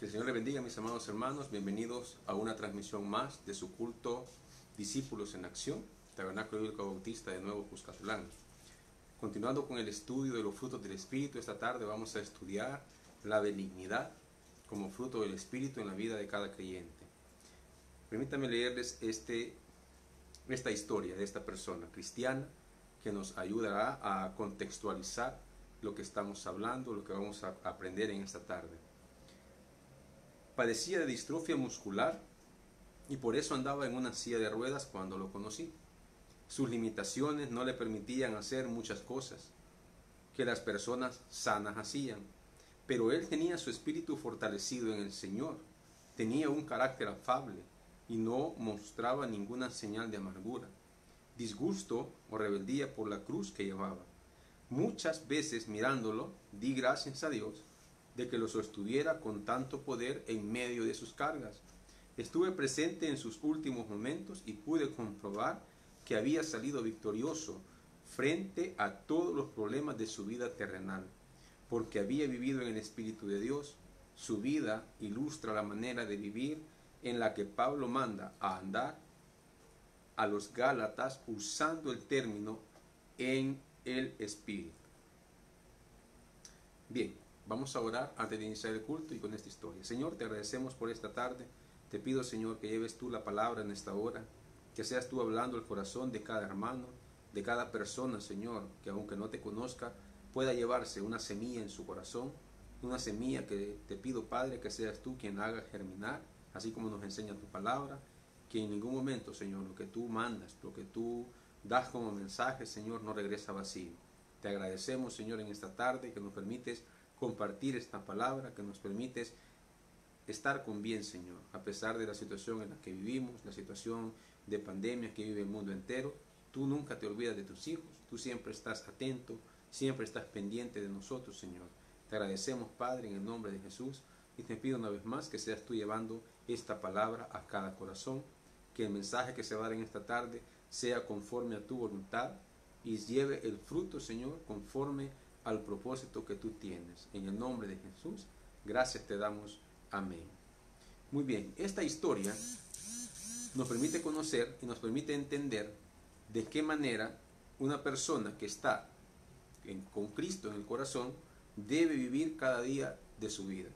Que el Señor le bendiga, mis amados hermanos. Bienvenidos a una transmisión más de su culto Discípulos en Acción, Tabernáculo Bíblico Bautista de Nuevo Cuscatlán. Continuando con el estudio de los frutos del Espíritu, esta tarde vamos a estudiar la benignidad como fruto del Espíritu en la vida de cada creyente. Permítanme leerles esta historia de esta persona cristiana que nos ayudará a contextualizar lo que estamos hablando, lo que vamos a aprender en esta tarde. Padecía de distrofia muscular y por eso andaba en una silla de ruedas cuando lo conocí. Sus limitaciones no le permitían hacer muchas cosas que las personas sanas hacían, pero él tenía su espíritu fortalecido en el Señor, tenía un carácter afable y no mostraba ninguna señal de amargura, disgusto o rebeldía por la cruz que llevaba. Muchas veces mirándolo, di gracias a Dios de que lo sostuviera con tanto poder en medio de sus cargas. Estuve presente en sus últimos momentos y pude comprobar que había salido victorioso frente a todos los problemas de su vida terrenal, porque había vivido en el Espíritu de Dios. Su vida ilustra la manera de vivir en la que Pablo manda a andar a los Gálatas usando el término en el Espíritu. Bien, vamos a orar antes de iniciar el culto y con esta historia. Señor, te agradecemos por esta tarde. Te pido, Señor, que lleves tú la palabra en esta hora, que seas tú hablando el corazón de cada hermano, de cada persona, Señor, que aunque no te conozca, pueda llevarse una semilla en su corazón, una semilla que te pido, Padre, que seas tú quien haga germinar, así como nos enseña tu palabra, que en ningún momento, Señor, lo que tú mandas, lo que tú das como mensaje, Señor, no regresa vacío. Te agradecemos, Señor, en esta tarde, que nos permites compartir esta palabra, que nos permites estar con bien, Señor, a pesar de la situación en la que vivimos, la situación de pandemia que vive el mundo entero. Tú nunca te olvidas de tus hijos, tú siempre estás atento, siempre estás pendiente de nosotros, Señor. Te agradecemos, Padre, en el nombre de Jesús, y te pido una vez más que seas tú llevando esta palabra a cada corazón, que el mensaje que se va a dar en esta tarde sea conforme a tu voluntad y lleve el fruto, Señor, conforme al propósito que tú tienes. En el nombre de Jesús, gracias te damos. Amén. Muy bien, esta historia nos permite conocer y nos permite entender de qué manera una persona que está con Cristo en el corazón debe vivir cada día de su vida.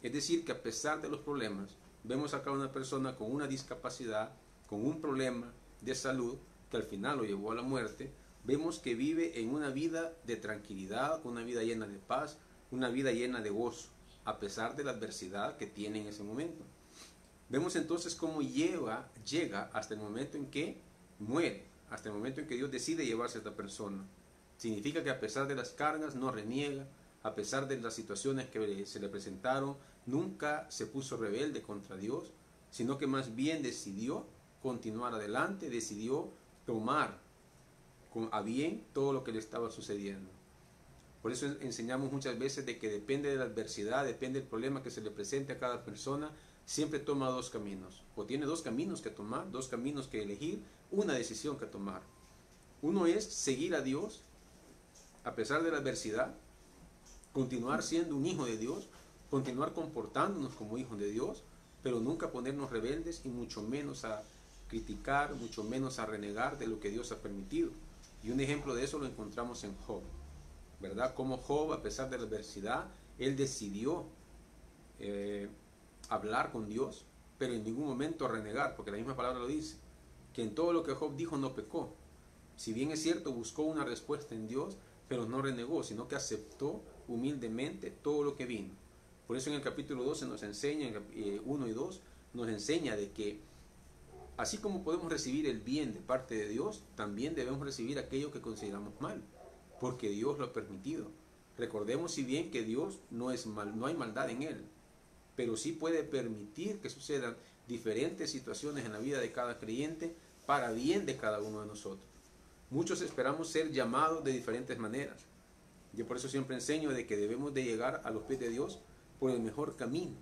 Es decir, que a pesar de los problemas, vemos acá una persona con una discapacidad, con un problema de salud que al final lo llevó a la muerte. Vemos que vive en una vida de tranquilidad, una vida llena de paz, una vida llena de gozo, a pesar de la adversidad que tiene en ese momento. Vemos entonces cómo llega hasta el momento en que muere, hasta el momento en que Dios decide llevarse a esta persona. Significa que a pesar de las cargas no reniega, a pesar de las situaciones que se le presentaron, nunca se puso rebelde contra Dios, sino que más bien decidió continuar adelante, decidió tomar a bien todo lo que le estaba sucediendo. Por eso enseñamos muchas veces de que depende de la adversidad, depende del problema que se le presente a cada persona, siempre toma dos caminos. O tiene dos caminos que tomar, dos caminos que elegir, una decisión que tomar. Uno es seguir a Dios a pesar de la adversidad, continuar siendo un hijo de Dios, continuar comportándonos como hijos de Dios, pero nunca ponernos rebeldes y mucho menos a criticar, mucho menos a renegar de lo que Dios ha permitido. Y un ejemplo de eso lo encontramos en Job, ¿verdad? Como Job, a pesar de la adversidad, él decidió hablar con Dios, pero en ningún momento renegar, porque la misma palabra lo dice, que en todo lo que Job dijo no pecó. Si bien es cierto, buscó una respuesta en Dios, pero no renegó, sino que aceptó humildemente todo lo que vino. Por eso en el capítulo 12 nos enseña, en 1 y 2, nos enseña de que así como podemos recibir el bien de parte de Dios, también debemos recibir aquello que consideramos mal, porque Dios lo ha permitido. Recordemos si bien que Dios no es mal, no hay maldad en Él, pero sí puede permitir que sucedan diferentes situaciones en la vida de cada creyente para bien de cada uno de nosotros. Muchos esperamos ser llamados de diferentes maneras. Yo por eso siempre enseño de que debemos de llegar a los pies de Dios por el mejor camino,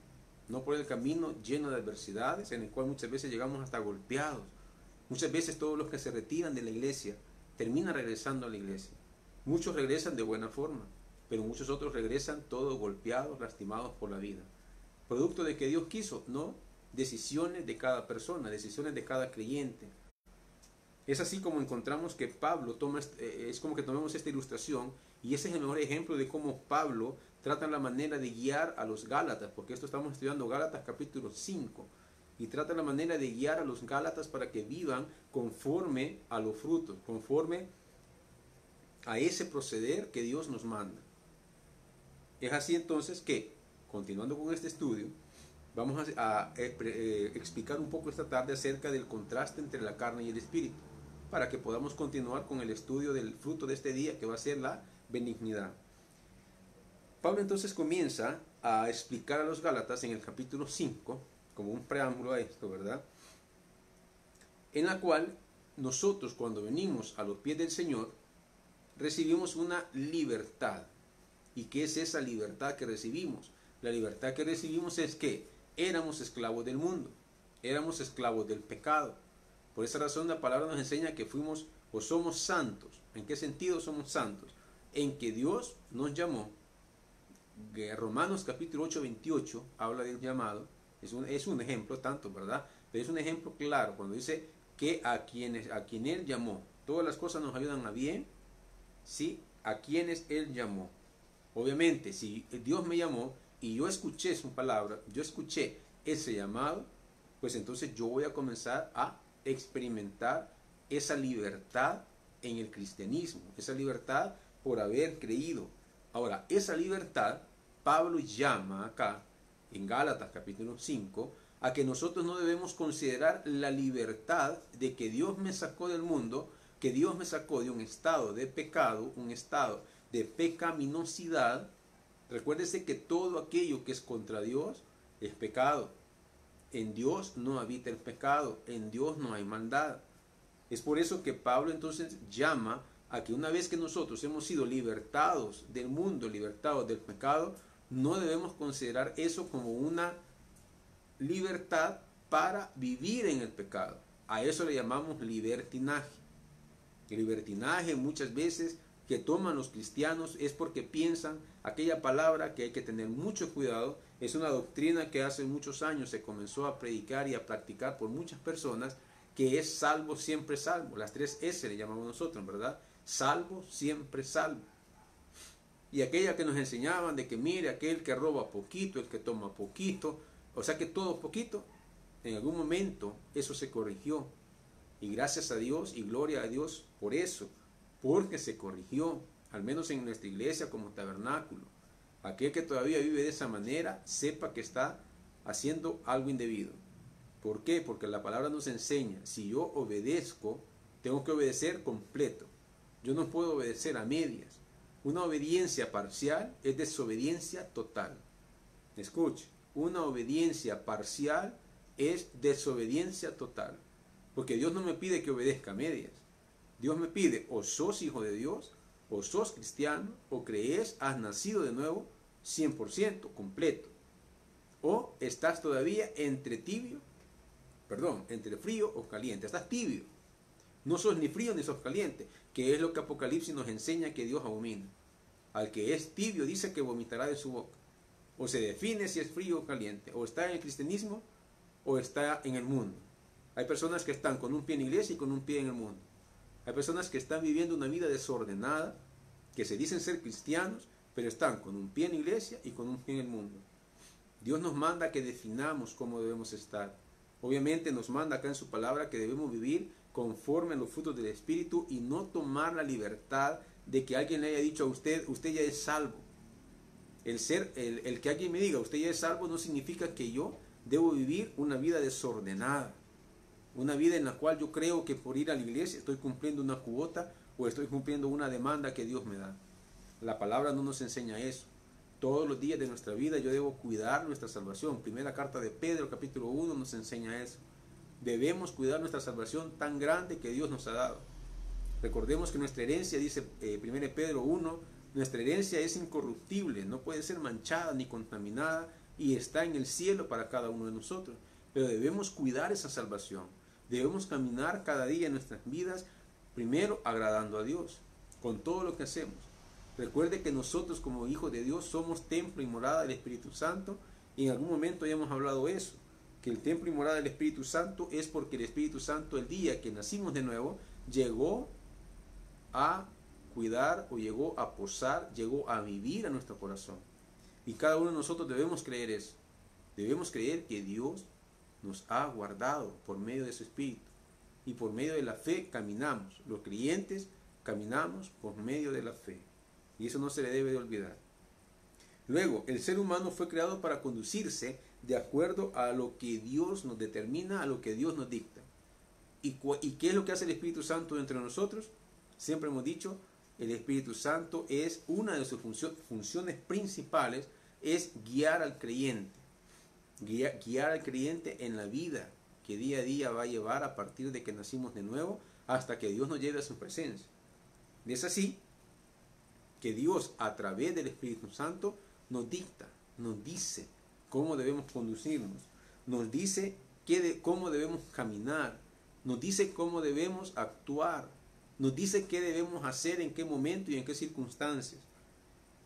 no por el camino lleno de adversidades, en el cual muchas veces llegamos hasta golpeados. Muchas veces todos los que se retiran de la iglesia terminan regresando a la iglesia. Muchos regresan de buena forma, pero muchos otros regresan todos golpeados, lastimados por la vida. producto de que Dios quiso, no, decisiones de cada persona, decisiones de cada creyente. Es así como encontramos que Pablo toma, es como que tomemos esta ilustración, y ese es el mejor ejemplo de cómo Pablo trata la manera de guiar a los Gálatas, porque esto estamos estudiando Gálatas capítulo 5, y trata la manera de guiar a los Gálatas para que vivan conforme a los frutos, conforme a ese proceder que Dios nos manda. Es así entonces que, continuando con este estudio, vamos a explicar un poco esta tarde acerca del contraste entre la carne y el espíritu, para que podamos continuar con el estudio del fruto de este día, que va a ser la benignidad. Pablo entonces comienza a explicar a los Gálatas en el capítulo 5, como un preámbulo a esto, ¿verdad? En la cual nosotros, cuando venimos a los pies del Señor, recibimos una libertad. ¿Y qué es esa libertad que recibimos? La libertad que recibimos es que éramos esclavos del mundo, éramos esclavos del pecado. Por esa razón la palabra nos enseña que fuimos o somos santos. ¿En qué sentido somos santos? En que Dios nos llamó. Romanos capítulo 8, 28 habla del llamado. Es un ejemplo tanto, ¿verdad? Pero es un ejemplo claro cuando dice que a quien Él llamó. Todas las cosas nos ayudan a bien, ¿sí? A quienes Él llamó. Obviamente, si Dios me llamó y yo escuché su palabra, yo escuché ese llamado, pues entonces yo voy a comenzar a experimentar esa libertad en el cristianismo, esa libertad por haber creído. Ahora, esa libertad, Pablo llama acá, en Gálatas capítulo 5, a que nosotros no debemos considerar la libertad de que Dios me sacó del mundo, que Dios me sacó de un estado de pecado, un estado de pecaminosidad. Recuérdese que todo aquello que es contra Dios es pecado. En Dios no habita el pecado, en Dios no hay maldad. Es por eso que Pablo entonces llama a que una vez que nosotros hemos sido libertados del mundo, libertados del pecado, no debemos considerar eso como una libertad para vivir en el pecado. A eso le llamamos libertinaje. El libertinaje muchas veces que toman los cristianos es porque piensan aquella palabra que hay que tener mucho cuidado. Es una doctrina que hace muchos años se comenzó a predicar y a practicar por muchas personas, que es salvo, siempre salvo. Las 3 S le llamamos nosotros, ¿verdad? Salvo, siempre salvo. Y aquella que nos enseñaban de que mire, aquel que roba poquito, el que toma poquito, o sea que todo poquito, en algún momento eso se corrigió. Y gracias a Dios y gloria a Dios por eso, porque se corrigió, al menos en nuestra iglesia como tabernáculo. Aquel que todavía vive de esa manera, sepa que está haciendo algo indebido. ¿Por qué? Porque la palabra nos enseña, si yo obedezco, tengo que obedecer completo. Yo no puedo obedecer a medias. Una obediencia parcial es desobediencia total. Escuche, una obediencia parcial es desobediencia total. Porque Dios no me pide que obedezca a medias. Dios me pide, o sos hijo de Dios, o sos cristiano, o crees, has nacido de nuevo, 100%, completo. O estás todavía entre frío o caliente. Estás tibio. No sos ni frío ni sos caliente, que es lo que Apocalipsis nos enseña que Dios abomina. Al que es tibio dice que vomitará de su boca. O se define si es frío o caliente. O está en el cristianismo o está en el mundo. Hay personas que están con un pie en la iglesia y con un pie en el mundo. Hay personas que están viviendo una vida desordenada, que se dicen ser cristianos, pero están con un pie en la iglesia y con un pie en el mundo. Dios nos manda que definamos cómo debemos estar. Obviamente nos manda acá en su palabra que debemos vivir conforme a los frutos del Espíritu y no tomar la libertad de que alguien le haya dicho a usted, usted ya es salvo. El que alguien me diga, usted ya es salvo, no significa que yo debo vivir una vida desordenada. Una vida en la cual yo creo que por ir a la iglesia estoy cumpliendo una cuota o estoy cumpliendo una demanda que Dios me da. La palabra no nos enseña eso. Todos los días de nuestra vida yo debo cuidar nuestra salvación. Primera carta de Pedro, capítulo 1, nos enseña eso. Debemos cuidar nuestra salvación tan grande que Dios nos ha dado. Recordemos que nuestra herencia, dice 1 Pedro 1, nuestra herencia es incorruptible, no puede ser manchada ni contaminada y está en el cielo para cada uno de nosotros. Pero debemos cuidar esa salvación. Debemos caminar cada día en nuestras vidas, primero agradando a Dios, con todo lo que hacemos. Recuerde que nosotros como hijos de Dios somos templo y morada del Espíritu Santo Y en algún momento ya hemos hablado eso, que el templo y morada del Espíritu Santo es porque el Espíritu Santo, el día que nacimos de nuevo, llegó a cuidar o llegó a posar, llegó a vivir a nuestro corazón. Y cada uno de nosotros debemos creer eso. Debemos creer que Dios nos ha guardado por medio de su Espíritu. Y por medio de la fe caminamos. Los creyentes caminamos por medio de la fe. Y eso no se le debe de olvidar. Luego, el ser humano fue creado para conducirse de acuerdo a lo que Dios nos determina, a lo que Dios nos dicta. ¿Y qué es lo que hace el Espíritu Santo entre nosotros? Siempre hemos dicho, el Espíritu Santo es una de sus funciones principales, es guiar al creyente. Guiar al creyente en la vida que día a día va a llevar a partir de que nacimos de nuevo hasta que Dios nos lleve a su presencia. Y es así que Dios, a través del Espíritu Santo, nos dicta, nos dice cómo debemos conducirnos, nos dice cómo debemos caminar, nos dice cómo debemos actuar, nos dice qué debemos hacer, en qué momento y en qué circunstancias.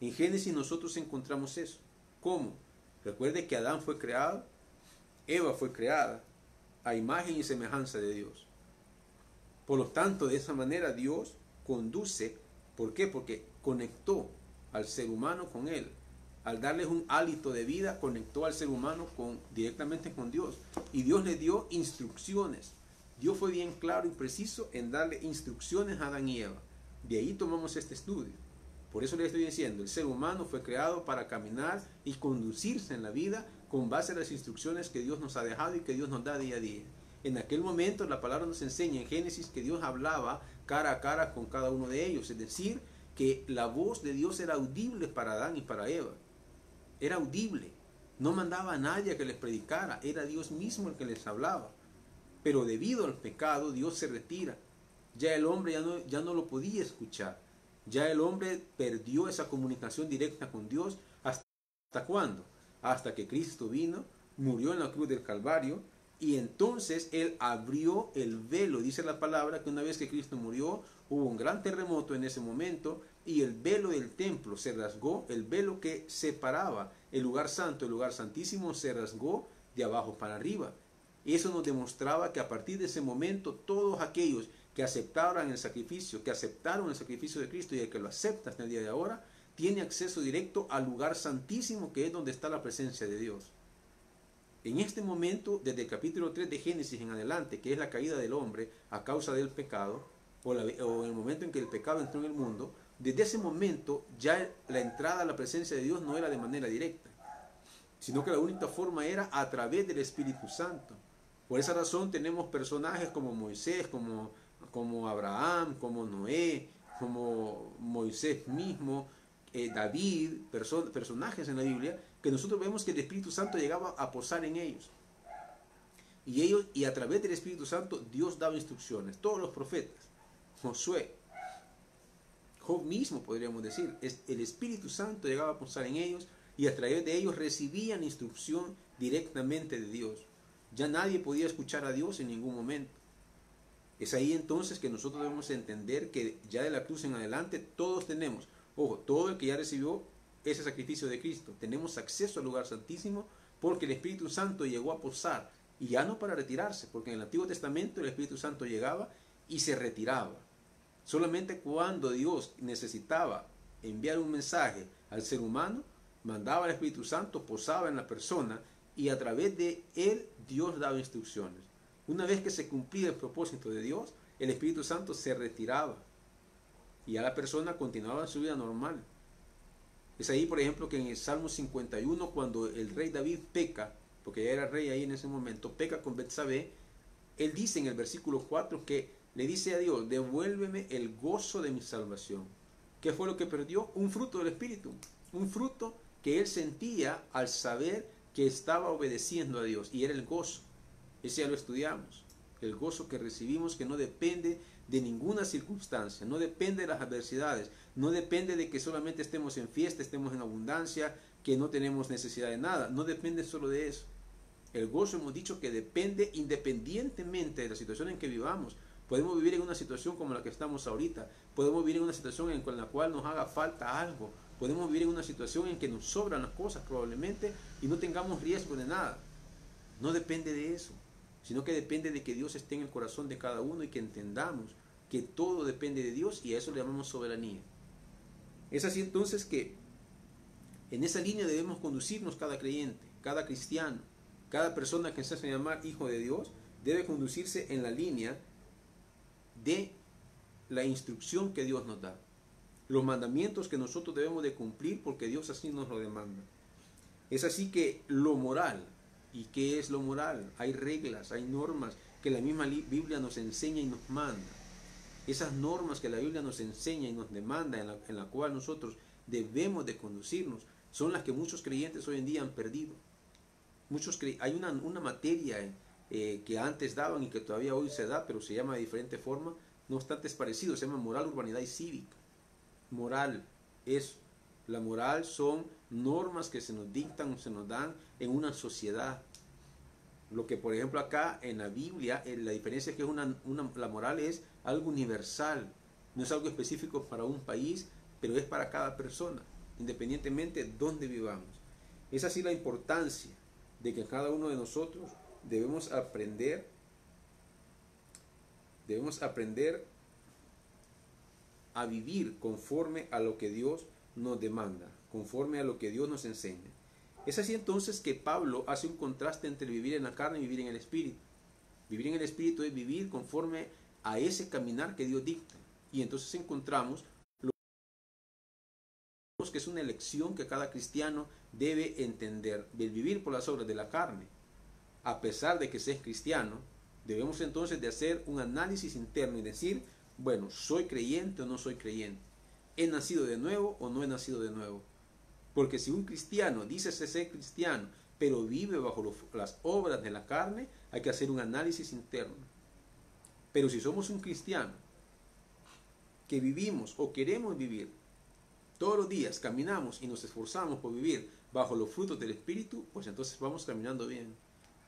En Génesis nosotros encontramos eso. ¿Cómo? Recuerde que Adán fue creado, Eva fue creada a imagen y semejanza de Dios. Por lo tanto, de esa manera Dios conduce. ¿Por qué? Porque conectó al ser humano con Él. Al darles un hálito de vida, conectó al ser humano directamente con Dios. Y Dios le dio instrucciones. Dios fue bien claro y preciso en darle instrucciones a Adán y Eva. De ahí tomamos este estudio. Por eso le estoy diciendo, el ser humano fue creado para caminar y conducirse en la vida con base a las instrucciones que Dios nos ha dejado y que Dios nos da día a día. En aquel momento la palabra nos enseña en Génesis que Dios hablaba cara a cara con cada uno de ellos. Es decir, que la voz de Dios era audible para Adán y para Eva. Era audible. No mandaba a nadie a que les predicara. Era Dios mismo el que les hablaba. Pero debido al pecado, Dios se retira. Ya el hombre ya no lo podía escuchar. Ya el hombre perdió esa comunicación directa con Dios. ¿Hasta cuándo? Hasta que Cristo vino, murió en la cruz del Calvario, y entonces Él abrió el velo. Dice la palabra que una vez que Cristo murió, hubo un gran terremoto en ese momento, y el velo del templo se rasgó, el velo que separaba el lugar santo, el lugar santísimo, se rasgó de abajo para arriba. Eso nos demostraba que a partir de ese momento, todos aquellos que aceptaron el sacrificio de Cristo y el que lo acepta hasta el día de ahora, tiene acceso directo al lugar santísimo, que es donde está la presencia de Dios. En este momento, desde el capítulo 3 de Génesis en adelante, que es la caída del hombre a causa del pecado, o en el momento en que el pecado entró en el mundo, desde ese momento ya la entrada a la presencia de Dios no era de manera directa, sino que la única forma era a través del Espíritu Santo. Por esa razón tenemos personajes como Moisés, como Abraham, como Noé, como Moisés mismo, David, personajes en la Biblia, que nosotros vemos que el Espíritu Santo llegaba a posar en ellos. Y a través del Espíritu Santo Dios daba instrucciones. Todos los profetas, Josué, Job mismo podríamos decir, el Espíritu Santo llegaba a posar en ellos, y a través de ellos recibían instrucción directamente de Dios. Ya nadie podía escuchar a Dios en ningún momento. Es ahí entonces que nosotros debemos entender que ya de la cruz en adelante todos tenemos, ojo, todo el que ya recibió ese sacrificio de Cristo, tenemos acceso al lugar santísimo, porque el Espíritu Santo llegó a posar, y ya no para retirarse, porque en el Antiguo Testamento el Espíritu Santo llegaba y se retiraba. Solamente cuando Dios necesitaba enviar un mensaje al ser humano, mandaba al Espíritu Santo, posaba en la persona, y a través de él Dios daba instrucciones. Una vez que se cumplía el propósito de Dios, el Espíritu Santo se retiraba y ya la persona continuaba su vida normal. Es ahí, por ejemplo, que en el Salmo 51, cuando el rey David peca, porque ya era rey ahí en ese momento, peca con Betsabé, él dice en el versículo 4 que le dice a Dios: devuélveme el gozo de mi salvación. ¿Qué fue lo que perdió? Un fruto del Espíritu, un fruto que él sentía al saber que estaba obedeciendo a Dios, y era el gozo. Ese ya lo estudiamos, el gozo que recibimos, que no depende de ninguna circunstancia, no depende de las adversidades, no depende de que solamente estemos en fiesta, estemos en abundancia, que no tenemos necesidad de nada, no depende solo de eso. El gozo, hemos dicho, que depende independientemente de la situación en que vivamos. Podemos vivir en una situación como la que estamos ahorita, podemos vivir en una situación en la cual nos haga falta algo, Podemos vivir en una situación en que nos sobran las cosas probablemente y no tengamos riesgo de nada. No depende de eso, sino que depende de que Dios esté en el corazón de cada uno y que entendamos que todo depende de Dios, y a eso le llamamos soberanía. Es así entonces que en esa línea debemos conducirnos cada creyente, cada cristiano, cada persona que se hace llamar hijo de Dios, debe conducirse en la línea de la instrucción que Dios nos da, los mandamientos que nosotros debemos de cumplir porque Dios así nos lo demanda. Es así que lo moral, ¿y qué es lo moral? Hay reglas, hay normas que la misma Biblia nos enseña y nos manda. Esas normas que la Biblia nos enseña y nos demanda, en la cual nosotros debemos de conducirnos, son las que muchos creyentes hoy en día han perdido. Hay una materia que antes daban y que todavía hoy se da, pero se llama de diferente forma, no obstante es parecido, se llama moral, urbanidad y cívica. Moral es, la moral son normas que se nos dictan o se nos dan en una sociedad. Lo que por ejemplo acá en la Biblia, la diferencia es que la moral es algo universal, no es algo específico para un país, pero es para cada persona, independientemente de dónde vivamos. Es así la importancia de que cada uno de nosotros debemos aprender a vivir conforme a lo que Dios nos demanda, conforme a lo que Dios nos enseña. Es así entonces que Pablo hace un contraste entre vivir en la carne y vivir en el Espíritu. Vivir en el Espíritu es vivir conforme a ese caminar que Dios dicta. Y entonces encontramos que es una elección que cada cristiano debe entender. El vivir por las obras de la carne, a pesar de que se es cristiano, debemos entonces de hacer un análisis interno y decir, bueno, ¿soy creyente o no soy creyente? ¿He nacido de nuevo o no he nacido de nuevo? Porque si un cristiano dice ser cristiano, pero vive bajo las obras de la carne, hay que hacer un análisis interno. Pero si somos un cristiano que vivimos o queremos vivir todos los días, caminamos y nos esforzamos por vivir bajo los frutos del Espíritu, pues entonces vamos caminando bien.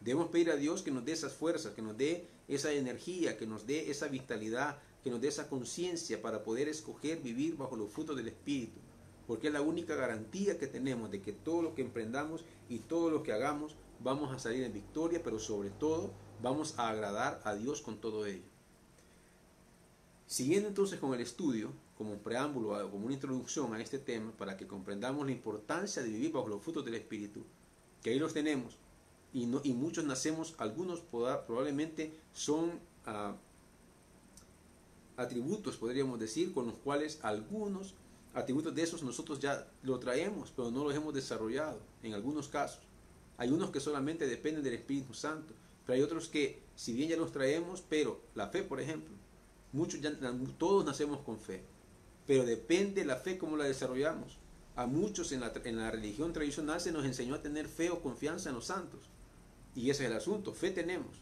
Debemos pedir a Dios que nos dé esas fuerzas, que nos dé esa energía, que nos dé esa vitalidad, que nos dé esa conciencia para poder escoger vivir bajo los frutos del Espíritu. Porque es la única garantía que tenemos de que todo lo que emprendamos y todo lo que hagamos vamos a salir en victoria, pero sobre todo vamos a agradar a Dios con todo ello. Siguiendo entonces con el estudio, como un preámbulo, como una introducción a este tema, para que comprendamos la importancia de vivir bajo los frutos del Espíritu, que ahí los tenemos, y muchos nacemos, algunos probablemente son atributos, podríamos decir, con los cuales algunos atributos de esos nosotros ya lo traemos, pero no los hemos desarrollado en algunos casos. Hay unos que solamente dependen del Espíritu Santo, pero hay otros que, si bien ya los traemos, pero la fe, por ejemplo, todos nacemos con fe, pero depende la fe cómo la desarrollamos. A muchos en la religión tradicional se nos enseñó a tener fe o confianza en los santos, y ese es el asunto, fe tenemos.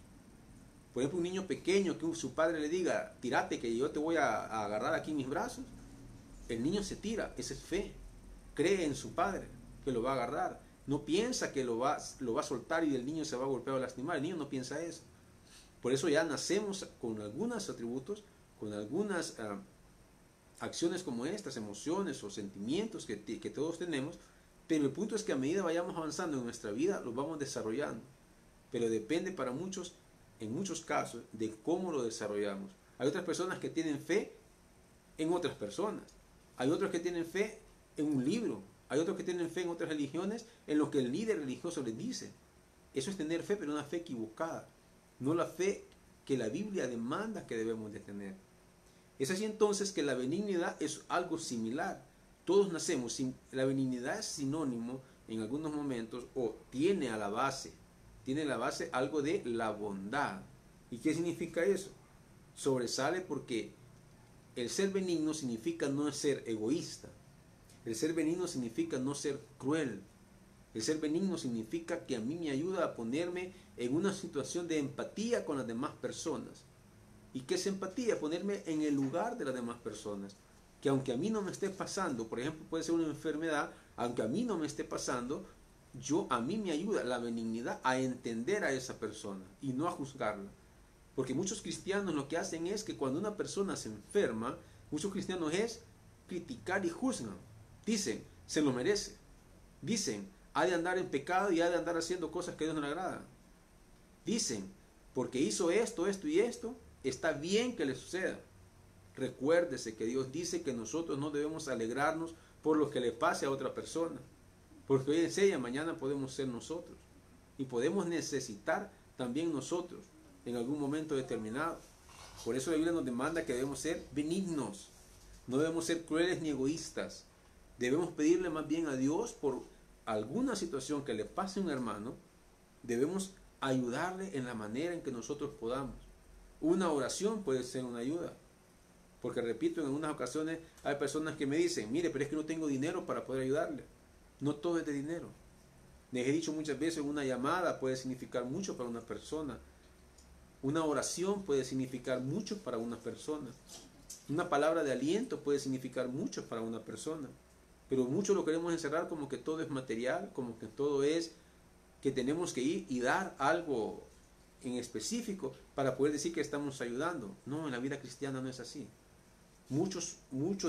Por ejemplo, un niño pequeño que su padre le diga, tírate que yo te voy a agarrar aquí en mis brazos, el niño se tira, esa es fe. Cree en su padre que lo va a agarrar. No piensa que lo va a soltar y el niño se va a golpear o lastimar. El niño no piensa eso. Por eso ya nacemos con algunos atributos, con algunas acciones como estas, emociones o sentimientos que todos tenemos. Pero el punto es que a medida vayamos avanzando en nuestra vida, los vamos desarrollando. Pero depende para muchos, en muchos casos, de cómo lo desarrollamos. Hay otras personas que tienen fe en otras personas. Hay otros que tienen fe en un libro. Hay otros que tienen fe en otras religiones, en lo que el líder religioso les dice. Eso es tener fe, pero una fe equivocada. No la fe que la Biblia demanda que debemos de tener. Es así entonces que la benignidad es algo similar. Todos nacemos, la benignidad es sinónimo en algunos momentos, o tiene la base algo de la bondad. ¿Y qué significa eso? Sobresale porque el ser benigno significa no ser egoísta. El ser benigno significa no ser cruel. El ser benigno significa que a mí me ayuda a ponerme en una situación de empatía con las demás personas. ¿Y qué es empatía? Ponerme en el lugar de las demás personas. Que aunque a mí no me esté pasando, por ejemplo, puede ser una enfermedad, aunque a mí no me esté pasando, a mí me ayuda la benignidad a entender a esa persona y no a juzgarla. Porque muchos cristianos lo que hacen es que cuando una persona se enferma, muchos cristianos es criticar y juzgan. Dicen, se lo merece. Dicen, ha de andar en pecado y ha de andar haciendo cosas que a Dios no le agradan. Dicen, porque hizo esto, esto y esto, está bien que le suceda. Recuérdese que Dios dice que nosotros no debemos alegrarnos por lo que le pase a otra persona. Porque hoy es ella, mañana podemos ser nosotros. Y podemos necesitar también nosotros en algún momento determinado. Por eso la Biblia nos demanda que debemos ser benignos. No debemos ser crueles ni egoístas. Debemos pedirle más bien a Dios por alguna situación que le pase a un hermano. Debemos ayudarle en la manera en que nosotros podamos. Una oración puede ser una ayuda. Porque repito, en algunas ocasiones hay personas que me dicen, mire, pero es que no tengo dinero para poder ayudarle. No todo es de dinero. Les he dicho muchas veces, una llamada puede significar mucho para una persona. Una oración puede significar mucho para una persona. Una palabra de aliento puede significar mucho para una persona. Pero muchos lo queremos encerrar como que todo es material, como que todo es que tenemos que ir y dar algo en específico para poder decir que estamos ayudando. No, en la vida cristiana no es así. Muchos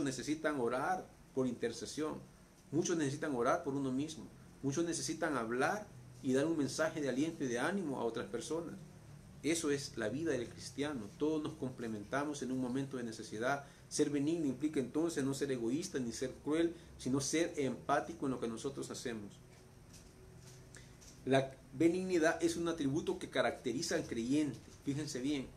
necesitan orar por intercesión. Muchos necesitan orar por uno mismo. Muchos necesitan hablar y dar un mensaje de aliento y de ánimo a otras personas. Eso es la vida del cristiano. Todos nos complementamos en un momento de necesidad. Ser benigno implica entonces no ser egoísta ni ser cruel, sino ser empático en lo que nosotros hacemos. La benignidad es un atributo que caracteriza al creyente. Fíjense bien.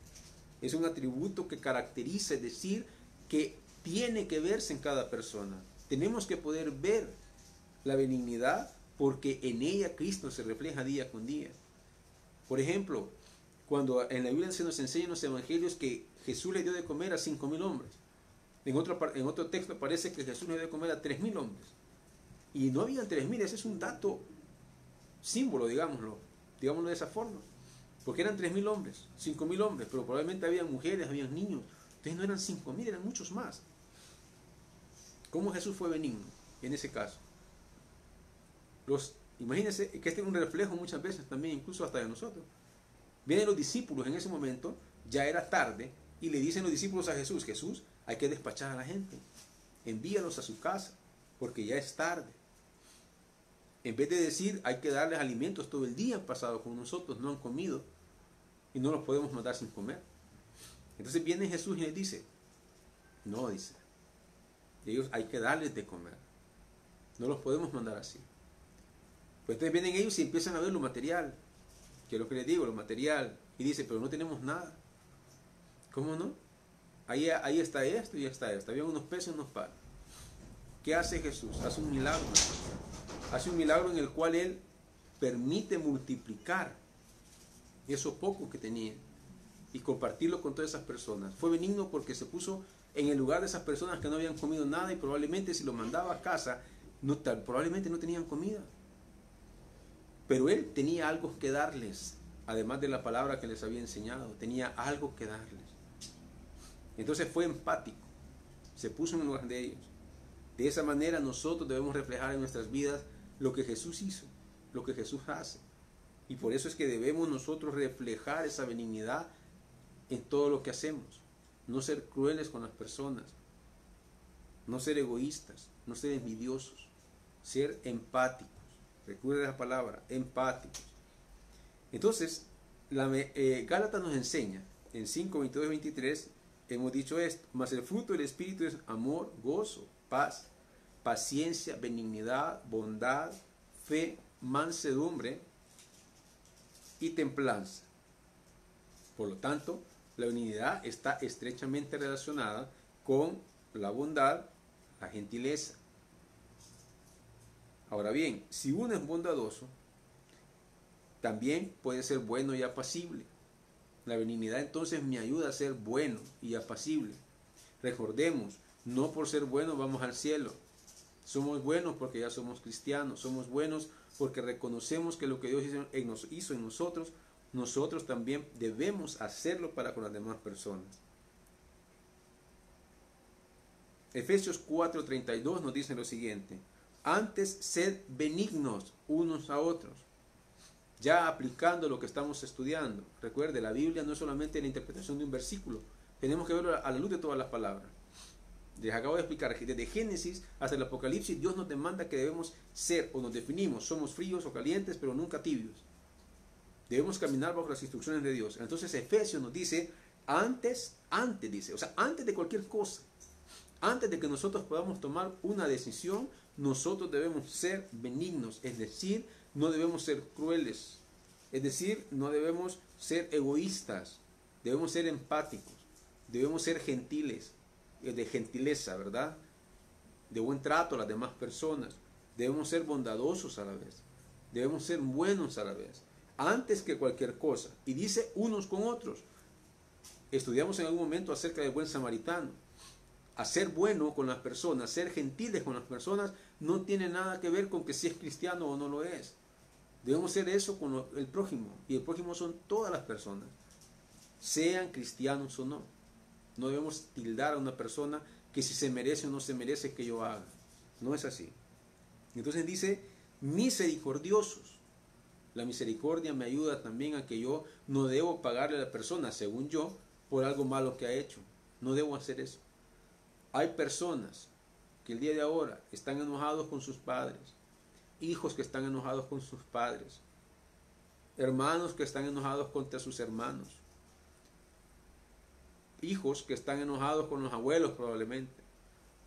Es un atributo que caracteriza, es decir, que tiene que verse en cada persona. Tenemos que poder ver la benignidad porque en ella Cristo se refleja día con día. Por ejemplo, cuando en la Biblia se nos enseña en los evangelios que Jesús le dio de comer a 5,000 hombres. En otro texto parece que Jesús le dio de comer a 3,000 hombres. Y no habían 3,000, ese es un dato símbolo, digámoslo de esa forma. Porque eran 3,000 hombres, 5,000 hombres, pero probablemente habían mujeres, habían niños. Entonces no eran 5,000, eran muchos más. ¿Cómo Jesús fue benigno en ese caso? Imagínense que este es un reflejo muchas veces también, incluso hasta de nosotros. Vienen los discípulos en ese momento, ya era tarde, y le dicen los discípulos a Jesús, Jesús, hay que despachar a la gente, envíalos a su casa, porque ya es tarde. En vez de decir, hay que darles alimentos, todo el día han pasado con nosotros, no han comido, y no los podemos mandar sin comer. Entonces viene Jesús y les dice, no, dice, ellos hay que darles de comer, no los podemos mandar así. Pues entonces vienen ellos y empiezan a ver lo material, que es lo que les digo, lo material, y dice, pero no tenemos nada. ¿Cómo no? Ahí está esto y está esto. Había unos peces y unos panes. ¿Qué hace Jesús? Hace un milagro. Hace un milagro en el cual Él permite multiplicar eso poco que tenían y compartirlo con todas esas personas. Fue benigno porque se puso en el lugar de esas personas que no habían comido nada y probablemente si los mandaba a casa, probablemente no tenían comida. Pero Él tenía algo que darles, además de la palabra que les había enseñado, tenía algo que darles. Entonces fue empático, se puso en el lugar de ellos. De esa manera nosotros debemos reflejar en nuestras vidas lo que Jesús hizo, lo que Jesús hace. Y por eso es que debemos nosotros reflejar esa benignidad en todo lo que hacemos. No ser crueles con las personas, no ser egoístas, no ser envidiosos, ser empáticos. Recuerda la palabra, empáticos. Entonces, Gálatas nos enseña, en 5, 22 y 23, hemos dicho esto, mas el fruto del Espíritu es amor, gozo, paz, paciencia, benignidad, bondad, fe, mansedumbre y templanza. Por lo tanto, la benignidad está estrechamente relacionada con la bondad, la gentileza. Ahora bien, si uno es bondadoso, también puede ser bueno y apacible. La benignidad entonces me ayuda a ser bueno y apacible. Recordemos, no por ser buenos vamos al cielo. Somos buenos porque ya somos cristianos. Somos buenos porque reconocemos que lo que Dios hizo en nosotros, nosotros también debemos hacerlo para con las demás personas. Efesios 4:32 nos dice lo siguiente: antes sed benignos unos a otros. Ya aplicando lo que estamos estudiando. Recuerde, la Biblia no es solamente la interpretación de un versículo. Tenemos que verlo a la luz de todas las palabras. Les acabo de explicar que desde Génesis hasta el Apocalipsis Dios nos demanda que debemos ser, o nos definimos, somos fríos o calientes, pero nunca tibios. Debemos caminar bajo las instrucciones de Dios. Entonces Efesios nos dice, antes dice, o sea, antes de cualquier cosa, antes de que nosotros podamos tomar una decisión, nosotros debemos ser benignos, es decir, no debemos ser crueles, es decir, no debemos ser egoístas, debemos ser empáticos, debemos ser gentiles, de gentileza, ¿verdad? De buen trato a las demás personas. Debemos ser bondadosos a la vez. Debemos ser buenos a la vez. Antes que cualquier cosa. Y dice unos con otros. Estudiamos en algún momento acerca del buen samaritano. Hacer bueno con las personas, ser gentiles con las personas, no tiene nada que ver con que si es cristiano o no lo es. Debemos ser eso con el prójimo. Y el prójimo son todas las personas. Sean cristianos o no. No debemos tildar a una persona que si se merece o no se merece que yo haga. No es así. Entonces dice, misericordiosos. La misericordia me ayuda también a que yo no debo pagarle a la persona, según yo, por algo malo que ha hecho. No debo hacer eso. Hay personas que el día de ahora están enojados con sus padres, hijos que están enojados con sus padres, hermanos que están enojados contra sus hermanos, hijos que están enojados con los abuelos probablemente,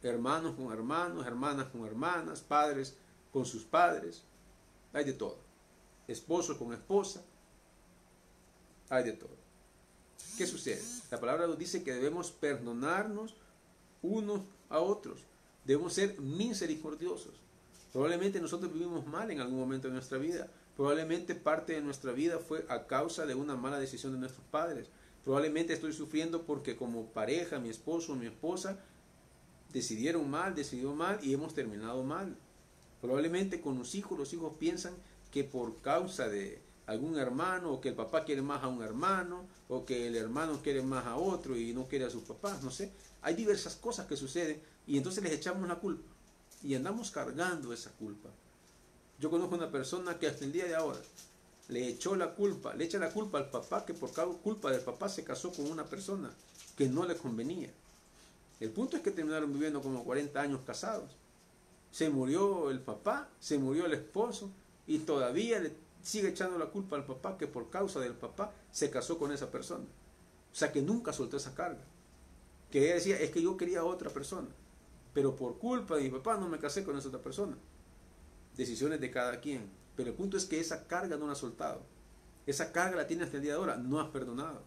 hermanos con hermanos, hermanas con hermanas, padres con sus padres, hay de todo, esposo con esposa, hay de todo. ¿Qué sucede? La palabra nos dice que debemos perdonarnos unos a otros, debemos ser misericordiosos. Probablemente nosotros vivimos mal en algún momento de nuestra vida, probablemente parte de nuestra vida fue a causa de una mala decisión de nuestros padres. Probablemente estoy sufriendo porque como pareja, mi esposo o mi esposa decidió mal y hemos terminado mal. Probablemente con los hijos piensan que por causa de algún hermano, o que el papá quiere más a un hermano, o que el hermano quiere más a otro y no quiere a sus papás, no sé. Hay diversas cosas que suceden y entonces les echamos la culpa y andamos cargando esa culpa. Yo conozco una persona que hasta el día de ahora le echa la culpa al papá, que por culpa del papá se casó con una persona que no le convenía. El punto es que terminaron viviendo como 40 años casados. Se murió el papá, se murió el esposo y todavía le sigue echando la culpa al papá, que por causa del papá se casó con esa persona. O sea que nunca soltó esa carga. Que ella decía, es que yo quería a otra persona, pero por culpa de mi papá no me casé con esa otra persona. Decisiones de cada quien. Pero el punto es que esa carga no la has soltado. Esa carga la tienes hasta el día de ahora, no has perdonado.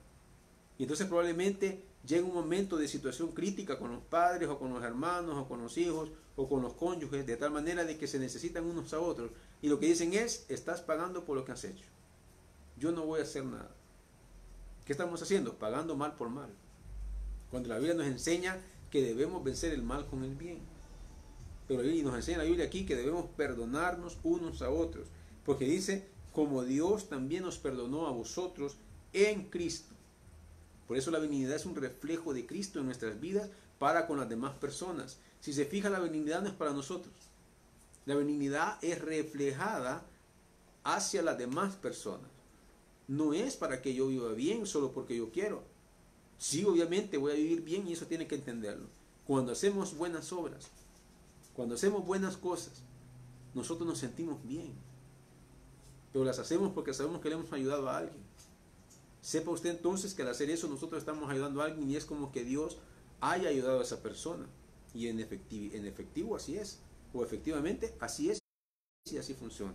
Y entonces probablemente llega un momento de situación crítica con los padres, o con los hermanos, o con los hijos, o con los cónyuges, de tal manera de que se necesitan unos a otros. Y lo que dicen es, estás pagando por lo que has hecho. Yo no voy a hacer nada. ¿Qué estamos haciendo? Pagando mal por mal. Cuando la Biblia nos enseña que debemos vencer el mal con el bien. Pero nos enseña la Biblia aquí que debemos perdonarnos unos a otros. Porque dice, como Dios también nos perdonó a vosotros en Cristo. Por eso la benignidad es un reflejo de Cristo en nuestras vidas para con las demás personas. Si se fija, la benignidad no es para nosotros. La benignidad es reflejada hacia las demás personas. No es para que yo viva bien solo porque yo quiero. Sí, obviamente voy a vivir bien y eso tiene que entenderlo. Cuando hacemos buenas obras, cuando hacemos buenas cosas, nosotros nos sentimos bien. Pero las hacemos porque sabemos que le hemos ayudado a alguien. Sepa usted entonces que al hacer eso nosotros estamos ayudando a alguien y es como que Dios haya ayudado a esa persona. Y en efectivo así es. O efectivamente así es y así funciona.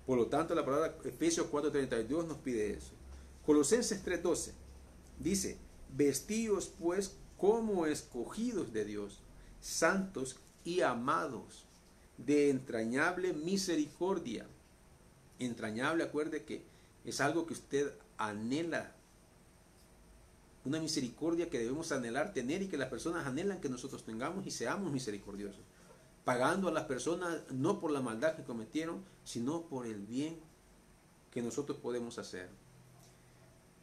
Por lo tanto, la palabra Efesios 4:32 nos pide eso. Colosenses 3:12 dice, vestíos pues como escogidos de Dios, santos y amados, de entrañable misericordia. Entrañable, acuerde que es algo que usted anhela, una misericordia que debemos anhelar tener y que las personas anhelan que nosotros tengamos y seamos misericordiosos, pagando a las personas no por la maldad que cometieron, sino por el bien que nosotros podemos hacer.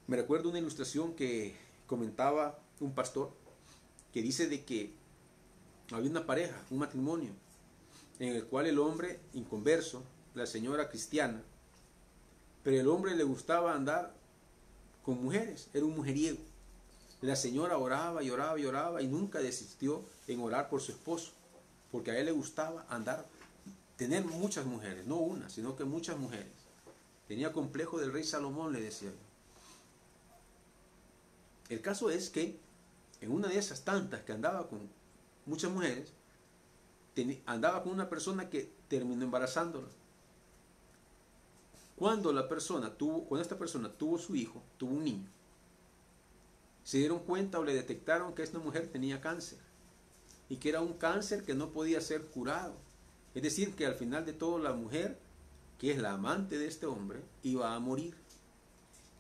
Me recuerdo una ilustración que comentaba un pastor que dice de que había una pareja, un matrimonio, en el cual el hombre inconverso, la señora cristiana, pero el hombre le gustaba andar con mujeres, era un mujeriego. La señora oraba y oraba y oraba y nunca desistió en orar por su esposo, porque a él le gustaba tener muchas mujeres, no una, sino que muchas mujeres. Tenía complejo del rey Salomón, le decía yo. El caso es que en una de esas tantas que andaba con muchas mujeres, andaba con una persona que terminó embarazándola. Cuando esta persona tuvo su hijo, tuvo un niño, se dieron cuenta o le detectaron que esta mujer tenía cáncer y que era un cáncer que no podía ser curado. Es decir, que al final de todo la mujer, que es la amante de este hombre, iba a morir.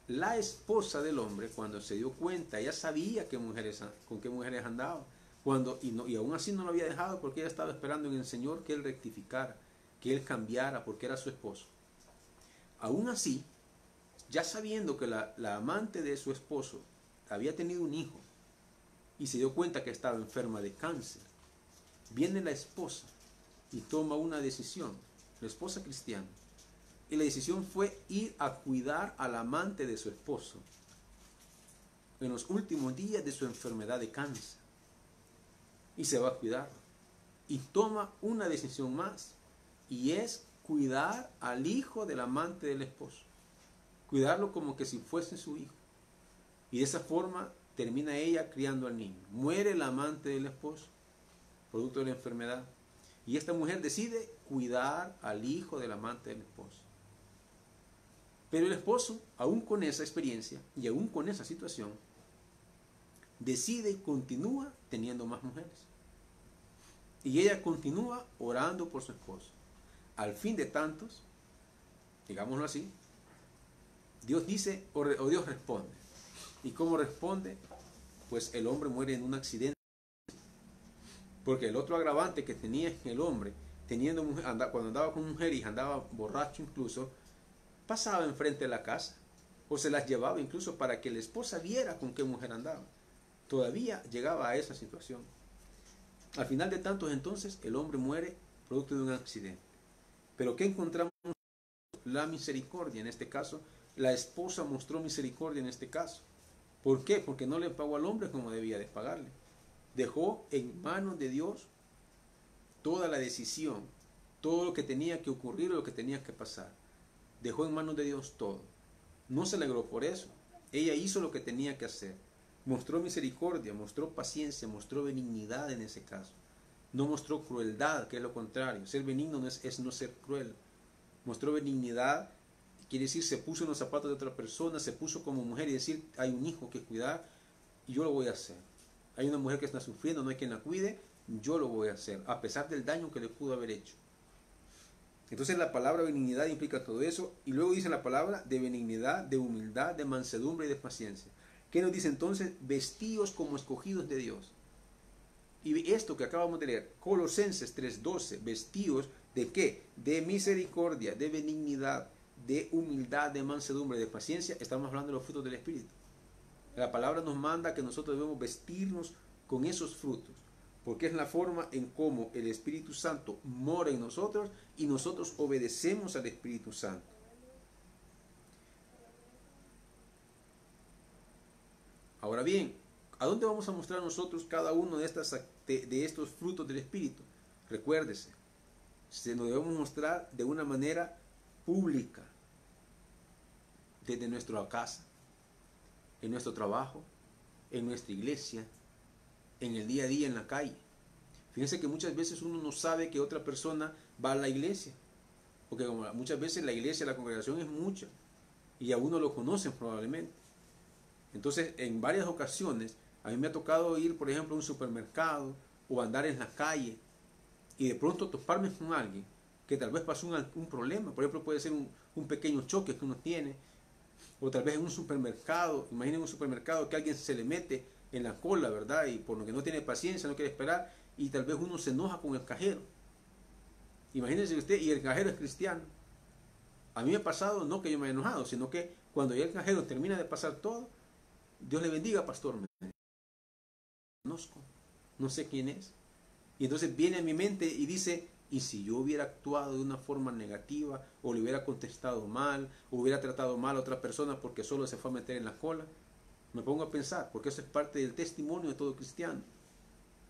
La esposa del hombre, cuando se dio cuenta, ella sabía con qué mujeres andaba, y aún así no lo había dejado, porque ella estaba esperando en el Señor que Él rectificara, que Él cambiara, porque era su esposo. Aún así, ya sabiendo que la amante de su esposo había tenido un hijo y se dio cuenta que estaba enferma de cáncer, viene la esposa y toma una decisión, la esposa cristiana, y la decisión fue ir a cuidar al amante de su esposo en los últimos días de su enfermedad de cáncer, y se va a cuidar y toma una decisión más, y es cuidar al hijo del amante del esposo, cuidarlo como que si fuese su hijo, y de esa forma termina ella criando al niño. Muere el amante del esposo, producto de la enfermedad, y esta mujer decide cuidar al hijo del amante del esposo. Pero el esposo, aún con esa experiencia y aún con esa situación, decide y continúa teniendo más mujeres. Y ella continúa orando por su esposo. Al fin de tantos, digámoslo así, Dios dice o Dios responde. ¿Y cómo responde? Pues el hombre muere en un accidente. Porque el otro agravante que tenía el hombre, cuando andaba con mujeres y andaba borracho incluso, pasaba enfrente de la casa o se las llevaba incluso para que la esposa viera con qué mujer andaba. Todavía llegaba a esa situación. Al final de tantos entonces el hombre muere producto de un accidente. Pero ¿qué encontramos? La misericordia. En este caso, la esposa mostró misericordia en este caso. ¿Por qué? Porque no le pagó al hombre como debía de pagarle. Dejó en manos de Dios toda la decisión, todo lo que tenía que ocurrir o lo que tenía que pasar. Dejó en manos de Dios todo. No se alegró por eso. Ella hizo lo que tenía que hacer. Mostró misericordia, mostró paciencia, mostró benignidad en ese caso. No mostró crueldad, que es lo contrario. Ser benigno es no ser cruel. Mostró benignidad, quiere decir, se puso en los zapatos de otra persona, se puso como mujer y decir, hay un hijo que cuidar y yo lo voy a hacer. Hay una mujer que está sufriendo, no hay quien la cuide, yo lo voy a hacer, a pesar del daño que le pudo haber hecho. Entonces la palabra benignidad implica todo eso, y luego dice la palabra de benignidad, de humildad, de mansedumbre y de paciencia. ¿Qué nos dice entonces? Vestíos como escogidos de Dios. Y esto que acabamos de leer, Colosenses 3:12, vestíos de ¿qué? De misericordia, de benignidad, de humildad, de mansedumbre, de paciencia. Estamos hablando de los frutos del Espíritu. La palabra nos manda que nosotros debemos vestirnos con esos frutos, porque es la forma en cómo el Espíritu Santo mora en nosotros y nosotros obedecemos al Espíritu Santo. Ahora bien, ¿a dónde vamos a mostrar nosotros cada uno de estos frutos del Espíritu? Recuérdese, se nos debemos mostrar de una manera pública, desde nuestra casa, en nuestro trabajo, en nuestra iglesia, en el día a día, en la calle. Fíjense que muchas veces uno no sabe que otra persona va a la iglesia, porque muchas veces la iglesia, la congregación es mucha, y a uno lo conocen probablemente. Entonces, en varias ocasiones, a mí me ha tocado ir, por ejemplo, a un supermercado o andar en la calle y de pronto toparme con alguien que tal vez pasó un problema. Por ejemplo, puede ser un pequeño choque que uno tiene, o tal vez en un supermercado. Imaginen un supermercado que alguien se le mete en la cola, ¿verdad? Y por lo que no tiene paciencia, no quiere esperar, y tal vez uno se enoja con el cajero. Imagínense usted, y el cajero es cristiano. A mí me ha pasado, no que yo me haya enojado, sino que cuando ya el cajero termina de pasar todo, Dios le bendiga, pastor, me conozco, no sé quién es. Y entonces viene a mi mente y dice, ¿y si yo hubiera actuado de una forma negativa, o le hubiera contestado mal, o hubiera tratado mal a otra persona porque solo se fue a meter en la cola? Me pongo a pensar, porque eso es parte del testimonio de todo cristiano.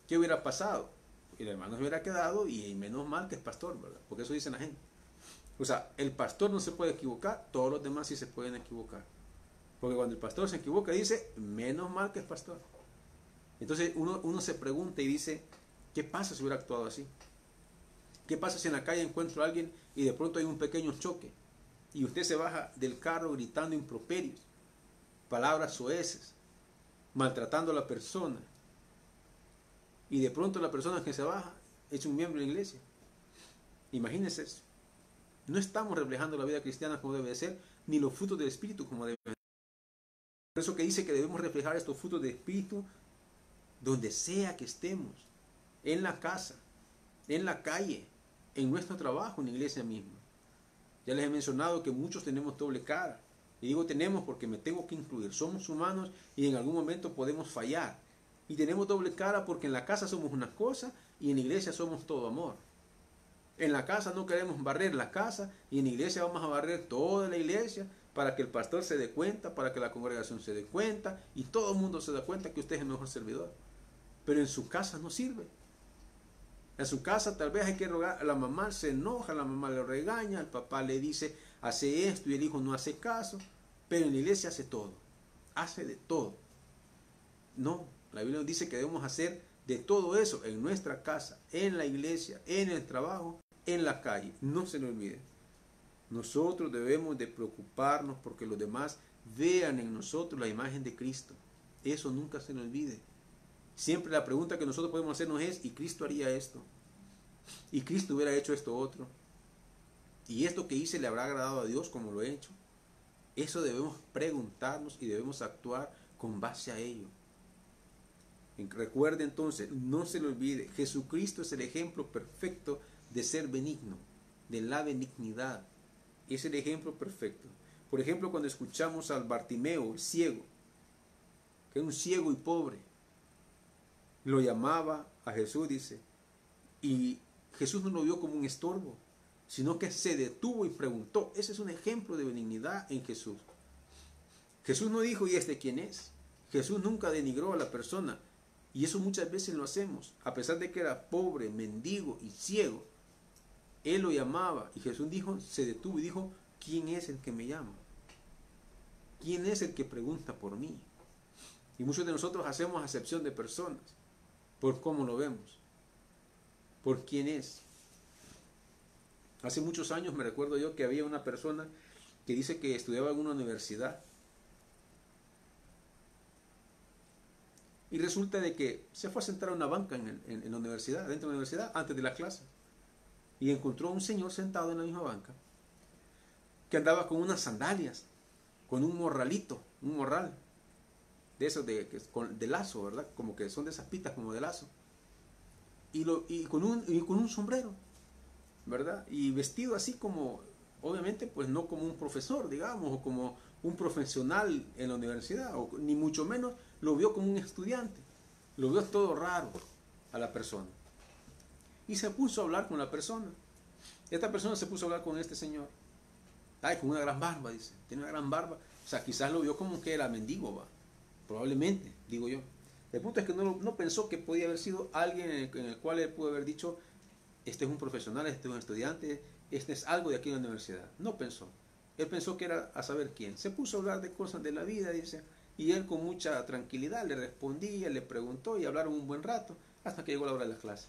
¿Qué hubiera pasado? El hermano se hubiera quedado y menos mal que es pastor, ¿verdad? Porque eso dice la gente. O sea, el pastor no se puede equivocar, todos los demás sí se pueden equivocar. Porque cuando el pastor se equivoca dice, menos mal que es pastor. Entonces uno se pregunta y dice, ¿qué pasa si hubiera actuado así? ¿Qué pasa si en la calle encuentro a alguien y de pronto hay un pequeño choque? Y usted se baja del carro gritando improperios, palabras soeces, maltratando a la persona. Y de pronto la persona que se baja es un miembro de la iglesia. Imagínense eso. No estamos reflejando la vida cristiana como debe ser, ni los frutos del Espíritu como debe ser. Por eso que dice que debemos reflejar estos frutos del Espíritu donde sea que estemos, en la casa, en la calle, en nuestro trabajo, en la iglesia misma. Ya les he mencionado que muchos tenemos doble cara. Y digo tenemos porque me tengo que incluir. Somos humanos y en algún momento podemos fallar. Y tenemos doble cara porque en la casa somos una cosa y en la iglesia somos todo amor. En la casa no queremos barrer la casa y en la iglesia vamos a barrer toda la iglesia para que el pastor se dé cuenta, para que la congregación se dé cuenta y todo el mundo se dé cuenta que usted es el mejor servidor. Pero en su casa no sirve. En su casa tal vez hay que rogar, la mamá se enoja, la mamá le regaña, el papá le dice hace esto y el hijo no hace caso, pero en la iglesia hace todo, hace de todo. No, la Biblia nos dice que debemos hacer de todo eso en nuestra casa, en la iglesia, en el trabajo, en la calle. No se lo olvide. Nosotros debemos de preocuparnos porque los demás vean en nosotros la imagen de Cristo. Eso nunca se nos olvide. Siempre la pregunta que nosotros podemos hacernos es, ¿y Cristo haría esto? ¿Y Cristo hubiera hecho esto otro? ¿Y esto que hice le habrá agradado a Dios como lo he hecho? Eso debemos preguntarnos y debemos actuar con base a ello. Recuerde entonces, no se le olvide, Jesucristo es el ejemplo perfecto de ser benigno, de la benignidad. Es el ejemplo perfecto. Por ejemplo, cuando escuchamos al Bartimeo, el ciego, que era un ciego y pobre, lo llamaba a Jesús, dice, y Jesús no lo vio como un estorbo, sino que se detuvo y preguntó. Ese es un ejemplo de benignidad en Jesús. Jesús no dijo, ¿y este quién es? Jesús nunca denigró a la persona, y eso muchas veces lo hacemos, a pesar de que era pobre, mendigo y ciego. Él lo llamaba, y Jesús dijo, se detuvo y dijo, ¿quién es el que me llama? ¿Quién es el que pregunta por mí? Y muchos de nosotros hacemos acepción de personas, por cómo lo vemos, por quién es. Hace muchos años me recuerdo yo que había una persona que dice que estudiaba en una universidad y resulta de que se fue a sentar a una banca en la universidad, dentro de la universidad, antes de la clase, y encontró a un señor sentado en la misma banca que andaba con unas sandalias, con un morralito, un morral de esos de lazo, ¿verdad? Como que son de esas pitas como de lazo. Y con un sombrero, ¿verdad? Y vestido así como, obviamente, pues no como un profesor, digamos, o como un profesional en la universidad, o ni mucho menos lo vio como un estudiante. Lo vio todo raro a la persona. Y se puso a hablar con la persona. Esta persona se puso a hablar con este señor. Ay, con una gran barba, dice. Tiene una gran barba. O sea, quizás lo vio como que era mendigo, va. Probablemente, digo yo. El punto es que no pensó que podía haber sido alguien en el cual él pudo haber dicho, este es un profesional, este es un estudiante, este es algo de aquí en la universidad. No pensó. Él pensó que era a saber quién. Se puso a hablar de cosas de la vida, dice, y él con mucha tranquilidad le respondía, le preguntó y hablaron un buen rato hasta que llegó la hora de la clase.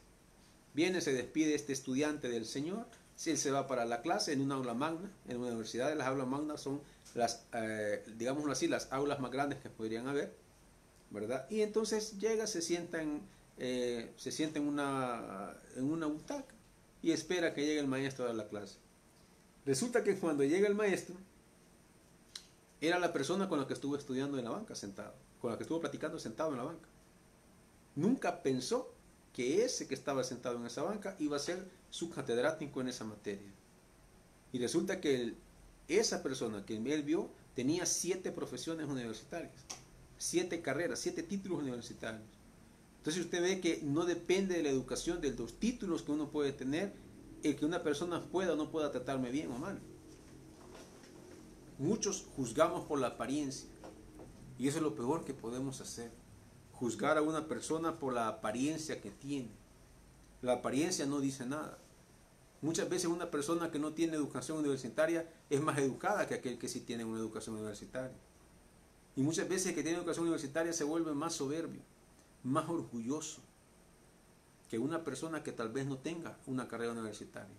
Viene, se despide este estudiante del señor, él se va para la clase en una aula magna. En una universidad las aulas magnas son las, digámoslo así, las aulas más grandes que podrían haber, ¿verdad? Y entonces llega, se sienta en una butaca y espera que llegue el maestro a dar la clase. Resulta que cuando llega el maestro, era la persona con la que estuvo estudiando en la banca sentado, con la que estuvo platicando sentado en la banca. Nunca pensó que ese que estaba sentado en esa banca iba a ser su catedrático en esa materia. Y resulta que esa persona que él vio tenía 7 profesiones universitarias, 7 carreras, 7 títulos universitarios. Entonces usted ve que no depende de la educación, de los títulos que uno puede tener, el que una persona pueda o no pueda tratarme bien o mal. Muchos juzgamos por la apariencia. Y eso es lo peor que podemos hacer. Juzgar a una persona por la apariencia que tiene. La apariencia no dice nada. Muchas veces una persona que no tiene educación universitaria es más educada que aquel que sí tiene una educación universitaria. Y muchas veces el que tiene educación universitaria se vuelve más soberbio, más orgulloso que una persona que tal vez no tenga una carrera universitaria.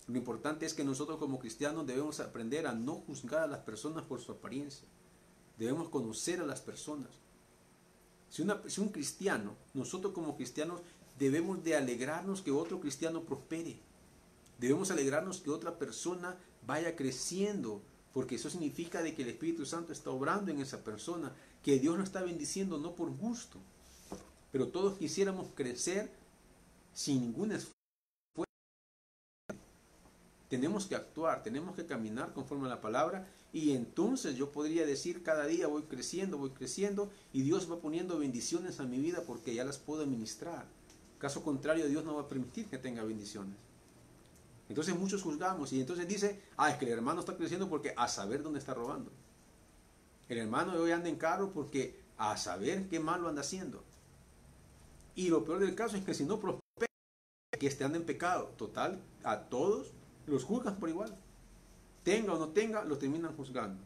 Lo importante es que nosotros como cristianos debemos aprender a no juzgar a las personas por su apariencia. Debemos conocer a las personas. Si un cristiano, nosotros como cristianos debemos de alegrarnos que otro cristiano prospere. Debemos alegrarnos que otra persona vaya creciendo, porque eso significa de que el Espíritu Santo está obrando en esa persona, que Dios lo está bendiciendo no por gusto. Pero todos quisiéramos crecer sin ningún esfuerzo. Tenemos que actuar, tenemos que caminar conforme a la palabra, y entonces yo podría decir cada día voy creciendo y Dios va poniendo bendiciones a mi vida porque ya las puedo administrar. Caso contrario, Dios no va a permitir que tenga bendiciones. Entonces muchos juzgamos y entonces dice, es que el hermano está creciendo porque a saber dónde está robando. El hermano hoy anda en carro porque a saber qué malo anda haciendo. Y lo peor del caso es que si no prospera, que ande en pecado. Total, a todos los juzgan por igual. Tenga o no tenga, los terminan juzgando.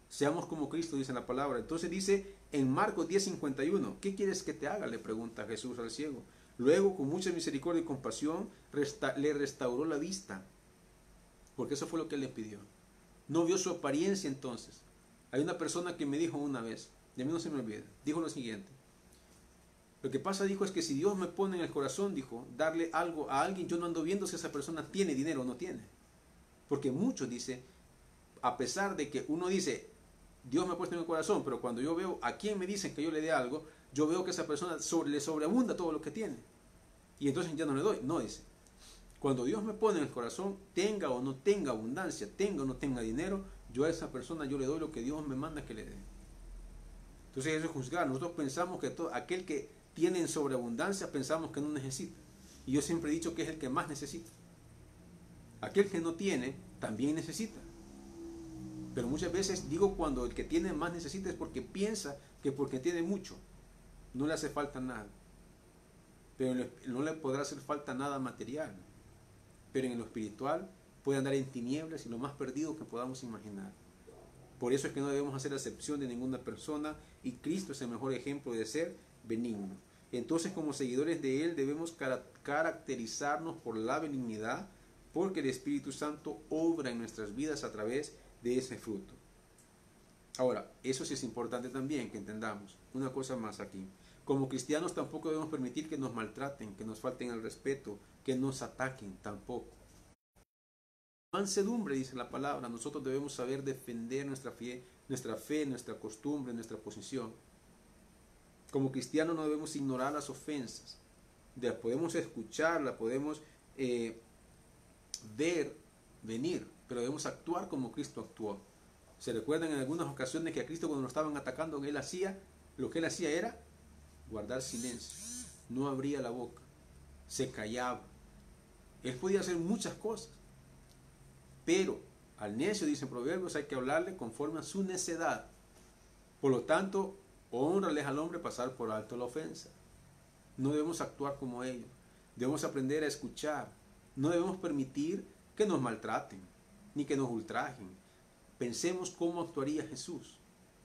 Seamos como Cristo, dice la palabra. Entonces dice en Marcos 10:51, ¿qué quieres que te haga?, le pregunta Jesús al ciego. Luego, con mucha misericordia y compasión, le restauró la vista. Porque eso fue lo que él le pidió. No vio su apariencia entonces. Hay una persona que me dijo una vez, y a mí no se me olvida, dijo lo siguiente. Lo que pasa, dijo, es que si Dios me pone en el corazón, dijo, darle algo a alguien, yo no ando viendo si esa persona tiene dinero o no tiene. Porque muchos, dice, a pesar de que uno dice, Dios me ha puesto en el corazón, pero cuando yo veo a quién me dicen que yo le dé algo, yo veo que esa persona le sobreabunda todo lo que tiene. Y entonces ya no le doy. No, dice, cuando Dios me pone en el corazón, tenga o no tenga abundancia, tenga o no tenga dinero, yo a esa persona yo le doy lo que Dios me manda que le dé. Entonces eso es juzgar. Nosotros pensamos que aquel que tiene en sobreabundancia, pensamos que no necesita. Y yo siempre he dicho que es el que más necesita. Aquel que no tiene, también necesita. Pero muchas veces digo, cuando el que tiene más necesita es porque piensa que porque tiene mucho, no le hace falta nada. Pero no le podrá hacer falta nada material. Pero en lo espiritual puede andar en tinieblas y lo más perdido que podamos imaginar. Por eso es que no debemos hacer acepción de ninguna persona, y Cristo es el mejor ejemplo de ser benigno. Entonces, como seguidores de Él, debemos caracterizarnos por la benignidad, porque el Espíritu Santo obra en nuestras vidas a través de ese fruto. Ahora, eso sí es importante también que entendamos. Una cosa más aquí. Como cristianos tampoco debemos permitir que nos maltraten, que nos falten el respeto, que nos ataquen tampoco. Mansedumbre, dice la palabra. Nosotros debemos saber defender nuestra fe, nuestra costumbre, nuestra posición. Como cristianos no debemos ignorar las ofensas. Podemos escucharlas, podemos ver, venir, pero debemos actuar como Cristo actuó. Se recuerdan en algunas ocasiones que a Cristo, cuando lo estaban atacando, lo que él hacía era guardar silencio, no abría la boca, se callaba. Él podía hacer muchas cosas, pero al necio, dicen Proverbios, hay que hablarle conforme a su necedad. Por lo tanto, hónrales al hombre pasar por alto la ofensa. No debemos actuar como ellos. Debemos aprender a escuchar. No debemos permitir que nos maltraten, ni que nos ultrajen. Pensemos cómo actuaría Jesús.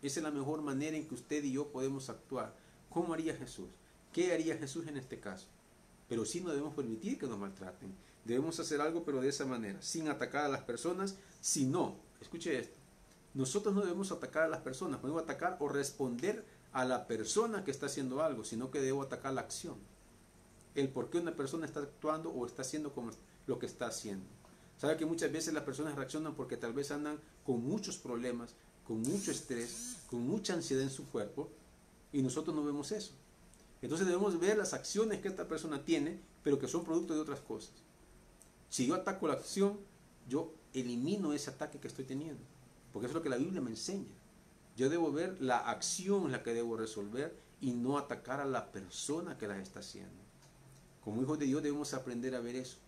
Esa es la mejor manera en que usted y yo podemos actuar. ¿Cómo haría Jesús? ¿Qué haría Jesús en este caso? Pero sí no debemos permitir que nos maltraten. Debemos hacer algo, pero de esa manera, sin atacar a las personas, sino, escuche esto, nosotros no debemos atacar a las personas, no debemos atacar o responder a la persona que está haciendo algo, sino que debo atacar la acción. El por qué una persona está actuando o está haciendo como lo que está haciendo. Sabe que muchas veces las personas reaccionan porque tal vez andan con muchos problemas, con mucho estrés, con mucha ansiedad en su cuerpo, y nosotros no vemos eso. Entonces debemos ver las acciones que esta persona tiene, pero que son producto de otras cosas. Si yo ataco la acción, yo elimino ese ataque que estoy teniendo, porque eso es lo que la Biblia me enseña. Yo debo ver la acción la que debo resolver y no atacar a la persona que las está haciendo. Como hijos de Dios debemos aprender a ver eso.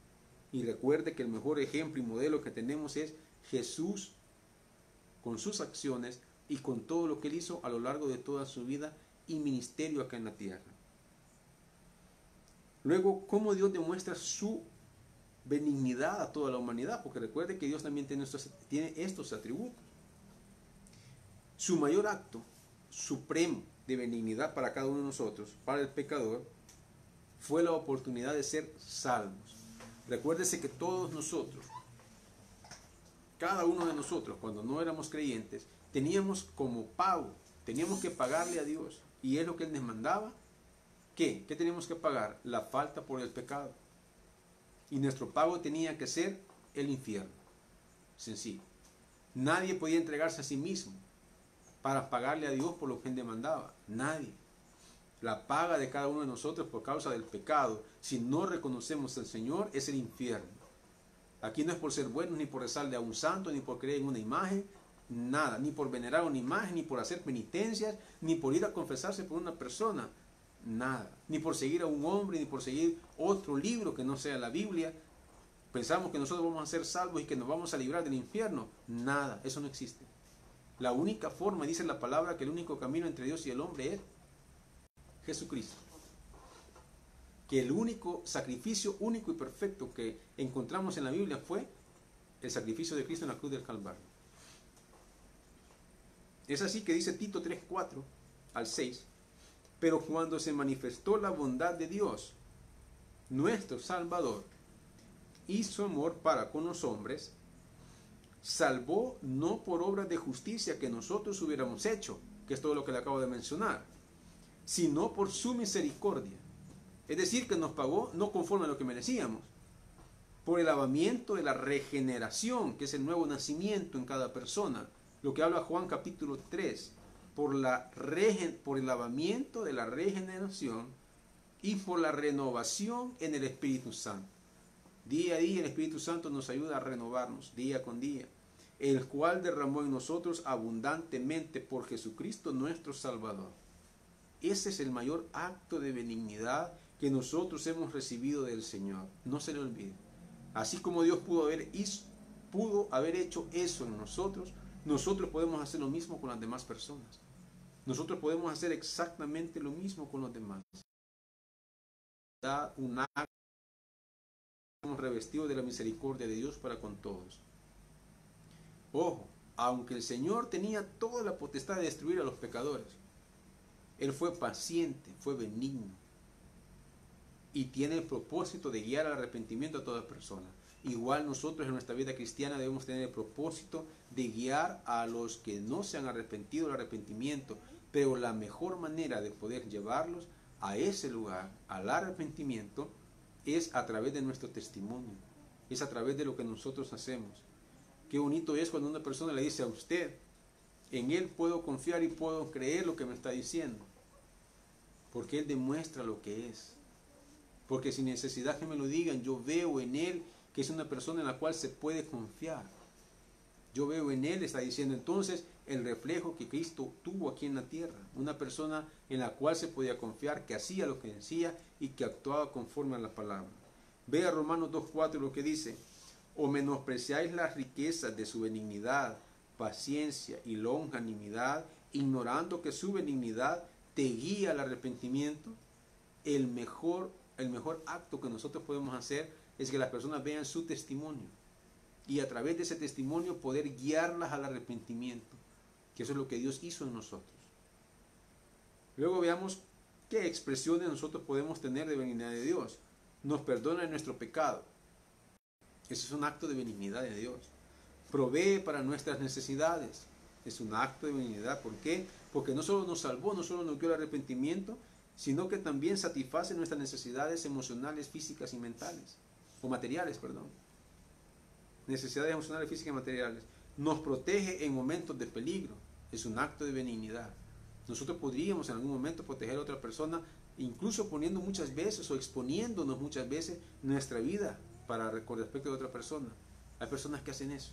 Y recuerde que el mejor ejemplo y modelo que tenemos es Jesús, con sus acciones, y con todo lo que él hizo a lo largo de toda su vida y ministerio acá en la tierra. Luego, cómo Dios demuestra su benignidad a toda la humanidad, porque recuerde que Dios también tiene estos atributos. Su mayor acto supremo de benignidad para cada uno de nosotros, para el pecador, fue la oportunidad de ser salvos. Recuérdese que todos nosotros, cada uno de nosotros, cuando no éramos creyentes, teníamos como pago, teníamos que pagarle a Dios. Y es lo que Él nos mandaba. ¿Qué? ¿Qué teníamos que pagar? La falta por el pecado. Y nuestro pago tenía que ser el infierno. Sencillo. Nadie podía entregarse a sí mismo para pagarle a Dios por lo que Él demandaba. Nadie. La paga de cada uno de nosotros por causa del pecado, si no reconocemos al Señor, es el infierno. Aquí no es por ser buenos, ni por rezarle a un santo, ni por creer en una imagen, nada, ni por venerar una imagen, ni por hacer penitencias, ni por ir a confesarse por una persona, nada, ni por seguir a un hombre, ni por seguir otro libro que no sea la Biblia. Pensamos que nosotros vamos a ser salvos y que nos vamos a librar del infierno. Nada, eso no existe. La única forma, dice la palabra, que el único camino entre Dios y el hombre es Jesucristo. Que el único sacrificio único y perfecto que encontramos en la Biblia fue el sacrificio de Cristo en la cruz del Calvario. Es así que dice Tito 3:4 al 6, pero cuando se manifestó la bondad de Dios, nuestro Salvador, y su amor para con los hombres, salvó no por obras de justicia que nosotros hubiéramos hecho, que es todo lo que le acabo de mencionar, sino por su misericordia. Es decir, que nos pagó no conforme a lo que merecíamos, por el lavamiento de la regeneración, que es el nuevo nacimiento en cada persona, lo que habla Juan capítulo 3, por el lavamiento de la regeneración y por la renovación en el Espíritu Santo. Día a día el Espíritu Santo nos ayuda a renovarnos, día con día, el cual derramó en nosotros abundantemente por Jesucristo nuestro Salvador. Ese es el mayor acto de benignidad que nosotros hemos recibido del Señor. No se le olvide. Así como Dios pudo haber hecho eso en nosotros, nosotros podemos hacer lo mismo con las demás personas. Nosotros podemos hacer exactamente lo mismo con los demás. Da un acto revestido de la misericordia de Dios para con todos. Ojo, aunque el Señor tenía toda la potestad de destruir a los pecadores, Él fue paciente, fue benigno y tiene el propósito de guiar al arrepentimiento a toda persona. Igual nosotros en nuestra vida cristiana debemos tener el propósito de guiar a los que no se han arrepentido al arrepentimiento, pero la mejor manera de poder llevarlos a ese lugar, al arrepentimiento, es a través de nuestro testimonio, es a través de lo que nosotros hacemos. Qué bonito es cuando una persona le dice a usted, en Él puedo confiar y puedo creer lo que me está diciendo, porque Él demuestra lo que es. Porque sin necesidad que me lo digan, yo veo en Él que es una persona en la cual se puede confiar. Yo veo en Él, está diciendo entonces, el reflejo que Cristo tuvo aquí en la tierra. Una persona en la cual se podía confiar, que hacía lo que decía y que actuaba conforme a la palabra. Vea Romanos 2:4 lo que dice, o menospreciáis las riquezas de su benignidad, paciencia y longanimidad, ignorando que su benignidad te guía al arrepentimiento. El mejor acto que nosotros podemos hacer es que las personas vean su testimonio y a través de ese testimonio poder guiarlas al arrepentimiento, que eso es lo que Dios hizo en nosotros. Luego veamos qué expresiones nosotros podemos tener de benignidad de Dios. Nos perdona de nuestro pecado. Ese es un acto de benignidad de Dios. Provee para nuestras necesidades. Es un acto de benignidad. ¿Por qué? Porque no solo nos salvó, no solo nos dio el arrepentimiento, sino que también satisface nuestras necesidades emocionales, físicas y mentales. O materiales, perdón. Necesidades emocionales, físicas y materiales. Nos protege en momentos de peligro. Es un acto de benignidad. Nosotros podríamos en algún momento proteger a otra persona, incluso poniendo muchas veces o exponiéndonos muchas veces nuestra vida con respecto a otra persona. Hay personas que hacen eso.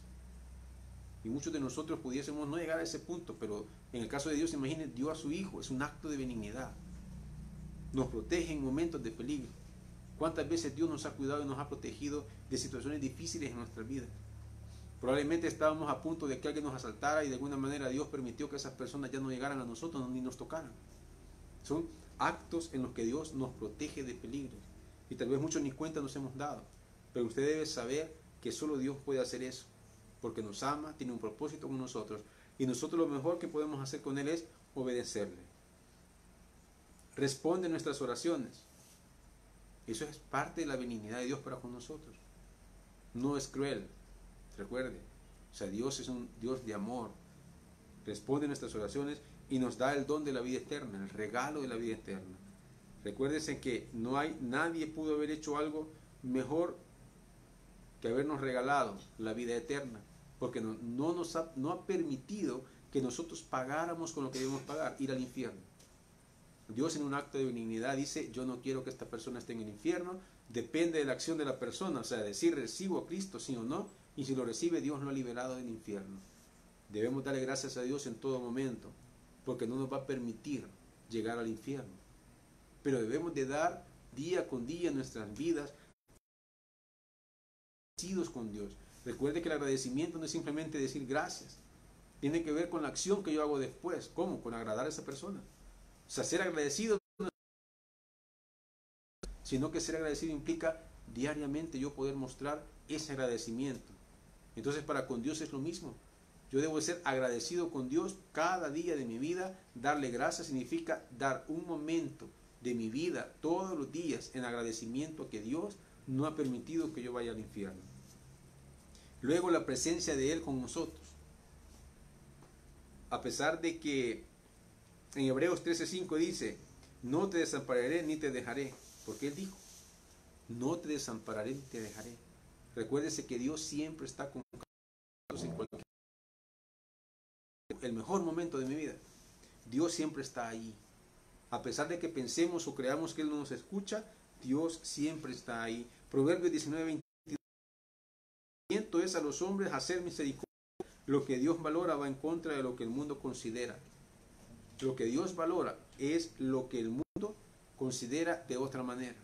Y muchos de nosotros pudiésemos no llegar a ese punto, pero en el caso de Dios, imaginen, dio a su Hijo. Es un acto de benignidad. Nos protege en momentos de peligro. ¿Cuántas veces Dios nos ha cuidado y nos ha protegido de situaciones difíciles en nuestra vida? Probablemente estábamos a punto de que alguien nos asaltara y de alguna manera Dios permitió que esas personas ya no llegaran a nosotros ni nos tocaran. Son actos en los que Dios nos protege de peligros. Y tal vez muchos ni cuenta nos hemos dado. Pero usted debe saber que solo Dios puede hacer eso. Porque nos ama, tiene un propósito con nosotros. Y nosotros lo mejor que podemos hacer con Él es obedecerle. Responde nuestras oraciones. Eso es parte de la benignidad de Dios para con nosotros. No es cruel. Recuerde. O sea, Dios es un Dios de amor. Responde nuestras oraciones y nos da el don de la vida eterna, el regalo de la vida eterna. Recuérdense que nadie pudo haber hecho algo mejor que habernos regalado la vida eterna, porque no ha permitido que nosotros pagáramos con lo que debemos pagar, ir al infierno. Dios en un acto de benignidad dice, yo no quiero que esta persona esté en el infierno, depende de la acción de la persona, o sea, de si recibo a Cristo, sí o no, y si lo recibe, Dios lo ha liberado del infierno. Debemos darle gracias a Dios en todo momento, porque no nos va a permitir llegar al infierno. Pero debemos de dar día con día en nuestras vidas agradecidos con Dios. Recuerde que el agradecimiento no es simplemente decir gracias. Tiene que ver con la acción que yo hago después. ¿Cómo? Con agradar a esa persona. O sea, ser agradecido, sino que ser agradecido implica diariamente yo poder mostrar ese agradecimiento. Entonces para con Dios es lo mismo. Yo debo ser agradecido con Dios cada día de mi vida. Darle gracias significa dar un momento de mi vida todos los días en agradecimiento a que Dios no ha permitido que yo vaya al infierno. Luego la presencia de Él con nosotros. A pesar de que en Hebreos 13:5 dice, no te desampararé ni te dejaré. Porque Él dijo, no te desampararé ni te dejaré. Recuérdese que Dios siempre está con nosotros en cualquier el mejor momento de mi vida. Dios siempre está ahí. A pesar de que pensemos o creamos que Él no nos escucha, Dios siempre está ahí. Proverbios 19:22 es a los hombres hacer misericordia. Lo que Dios valora va en contra de lo que el mundo considera. Lo que Dios valora es lo que el mundo considera de otra manera.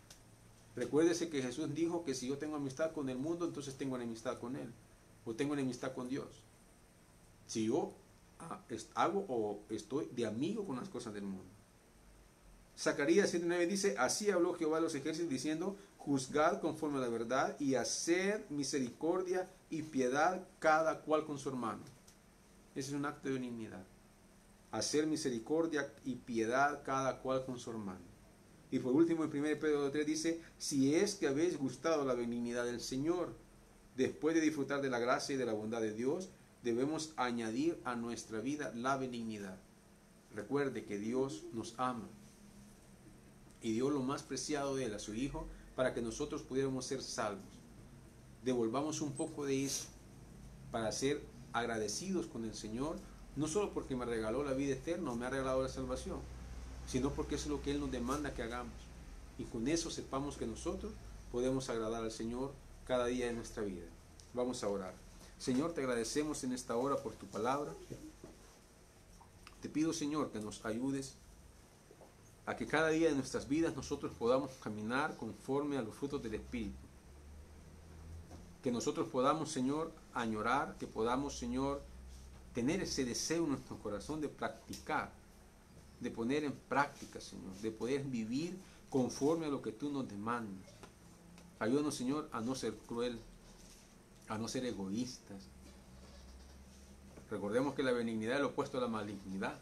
Recuérdese que Jesús dijo que si yo tengo amistad con el mundo, entonces tengo enemistad con Él. O tengo enemistad con Dios. Si yo hago o estoy de amigo con las cosas del mundo. Zacarías 7:9 dice, así habló Jehová de los ejércitos diciendo, juzgad conforme a la verdad y haced misericordia y piedad cada cual con su hermano. Ese es un acto de benignidad. Hacer misericordia y piedad cada cual con su hermano. Y por último, en 1 Pedro 3 dice, si es que habéis gustado la benignidad del Señor, después de disfrutar de la gracia y de la bondad de Dios, debemos añadir a nuestra vida la benignidad. Recuerde que Dios nos ama y dio lo más preciado de Él, a su Hijo, para que nosotros pudiéramos ser salvos. Devolvamos un poco de eso para ser agradecidos con el Señor, no solo porque me regaló la vida eterna o me ha regalado la salvación, sino porque eso es lo que Él nos demanda que hagamos. Y con eso sepamos que nosotros podemos agradar al Señor cada día de nuestra vida. Vamos a orar. Señor, te agradecemos en esta hora por tu palabra. Te pido, Señor, que nos ayudes a que cada día de nuestras vidas nosotros podamos caminar conforme a los frutos del Espíritu. Que nosotros podamos, Señor, añorar, que podamos, Señor, tener ese deseo en nuestro corazón de practicar, de poner en práctica, Señor, de poder vivir conforme a lo que tú nos demandas. Ayúdanos, Señor, a no ser cruel, a no ser egoístas. Recordemos que la benignidad es lo opuesto a la malignidad.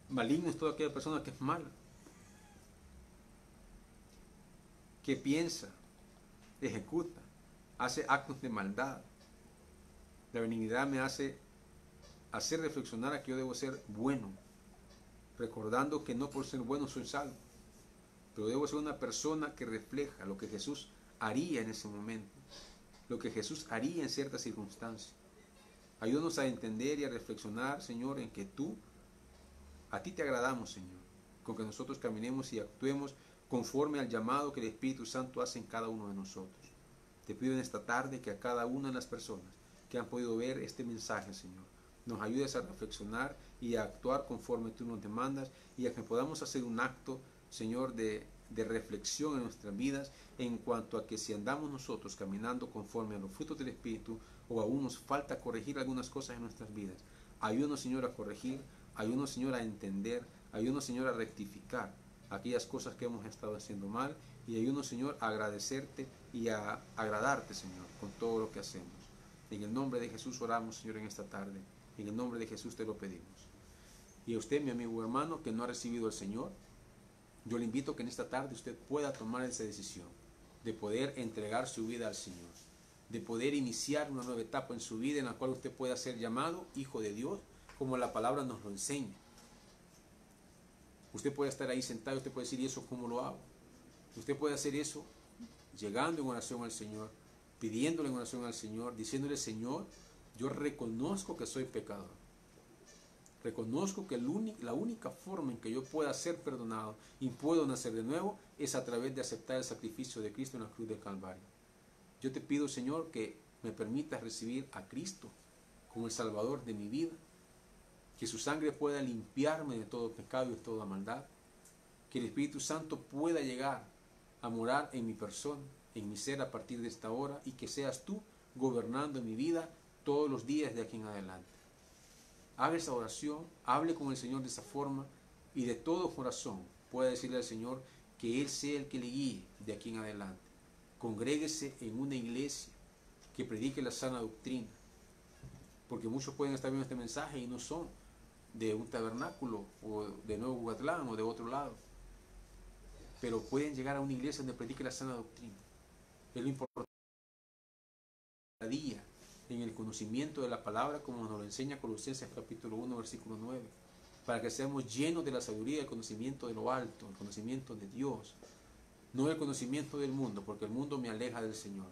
Maligno es toda aquella persona que es mala, que piensa, ejecuta, hace actos de maldad. La benignidad me hace hacer reflexionar a que yo debo ser bueno, recordando que no por ser bueno soy salvo, pero debo ser una persona que refleja lo que Jesús haría en ese momento, lo que Jesús haría en ciertas circunstancias. Ayúdanos a entender y a reflexionar, Señor, en que a ti te agradamos, Señor, con que nosotros caminemos y actuemos conforme al llamado que el Espíritu Santo hace en cada uno de nosotros. Te pido en esta tarde que a cada una de las personas que han podido ver este mensaje, Señor, nos ayudes a reflexionar y a actuar conforme tú nos demandas y a que podamos hacer un acto, Señor, de de reflexión en nuestras vidas en cuanto a que si andamos nosotros caminando conforme a los frutos del Espíritu o aún nos falta corregir algunas cosas en nuestras vidas. Ayúdanos, Señor, a corregir, ayúdanos, Señor, a entender, ayúdanos, Señor, a rectificar aquellas cosas que hemos estado haciendo mal y ayúdanos, Señor, a agradecerte y a agradarte, Señor, con todo lo que hacemos. En el nombre de Jesús oramos, Señor, en esta tarde. En el nombre de Jesús te lo pedimos. Y a usted, mi amigo hermano, que no ha recibido al Señor, yo le invito a que en esta tarde usted pueda tomar esa decisión de poder entregar su vida al Señor, de poder iniciar una nueva etapa en su vida en la cual usted pueda ser llamado hijo de Dios, como la palabra nos lo enseña. Usted puede estar ahí sentado, usted puede decir, ¿y eso cómo lo hago? Usted puede hacer eso llegando en oración al Señor, pidiéndole en oración al Señor, diciéndole, Señor, yo reconozco que soy pecador. Reconozco que la única forma en que yo pueda ser perdonado y puedo nacer de nuevo es a través de aceptar el sacrificio de Cristo en la cruz del Calvario. Yo te pido, Señor, que me permitas recibir a Cristo como el Salvador de mi vida, que su sangre pueda limpiarme de todo pecado y de toda maldad, que el Espíritu Santo pueda llegar a morar en mi persona, en mi ser a partir de esta hora, y que seas tú gobernando mi vida todos los días de aquí en adelante. Haga esa oración, hable con el Señor de esa forma y de todo corazón pueda decirle al Señor que Él sea el que le guíe de aquí en adelante. Congréguese en una iglesia que predique la sana doctrina, porque muchos pueden estar viendo este mensaje y no son de un tabernáculo o de Nuevo Huatlán o de otro lado, pero pueden llegar a una iglesia donde predique la sana doctrina. Es lo importante cada día en el conocimiento de la palabra, como nos lo enseña Colosenses capítulo 1, versículo 9, para que seamos llenos de la sabiduría y el conocimiento de lo alto, el conocimiento de Dios, no el conocimiento del mundo, porque el mundo me aleja del Señor.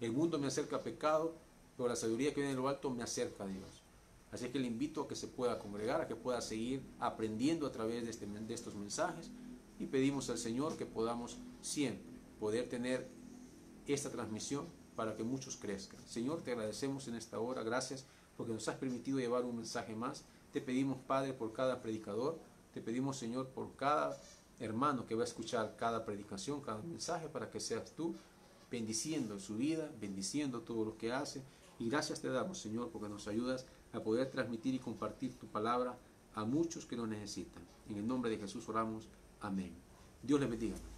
El mundo me acerca a pecado, pero la sabiduría que viene de lo alto me acerca a Dios. Así que le invito a que se pueda congregar, a que pueda seguir aprendiendo a través de estos mensajes, y pedimos al Señor que podamos siempre poder tener esta transmisión para que muchos crezcan. Señor, te agradecemos en esta hora, gracias porque nos has permitido llevar un mensaje más. Te pedimos, Padre, por cada predicador, te pedimos, Señor, por cada hermano que va a escuchar cada predicación, cada mensaje, para que seas tú bendiciendo su vida, bendiciendo todo lo que hace. Y gracias te damos, Señor, porque nos ayudas a poder transmitir y compartir tu palabra a muchos que lo necesitan. En el nombre de Jesús oramos. Amén. Dios les bendiga.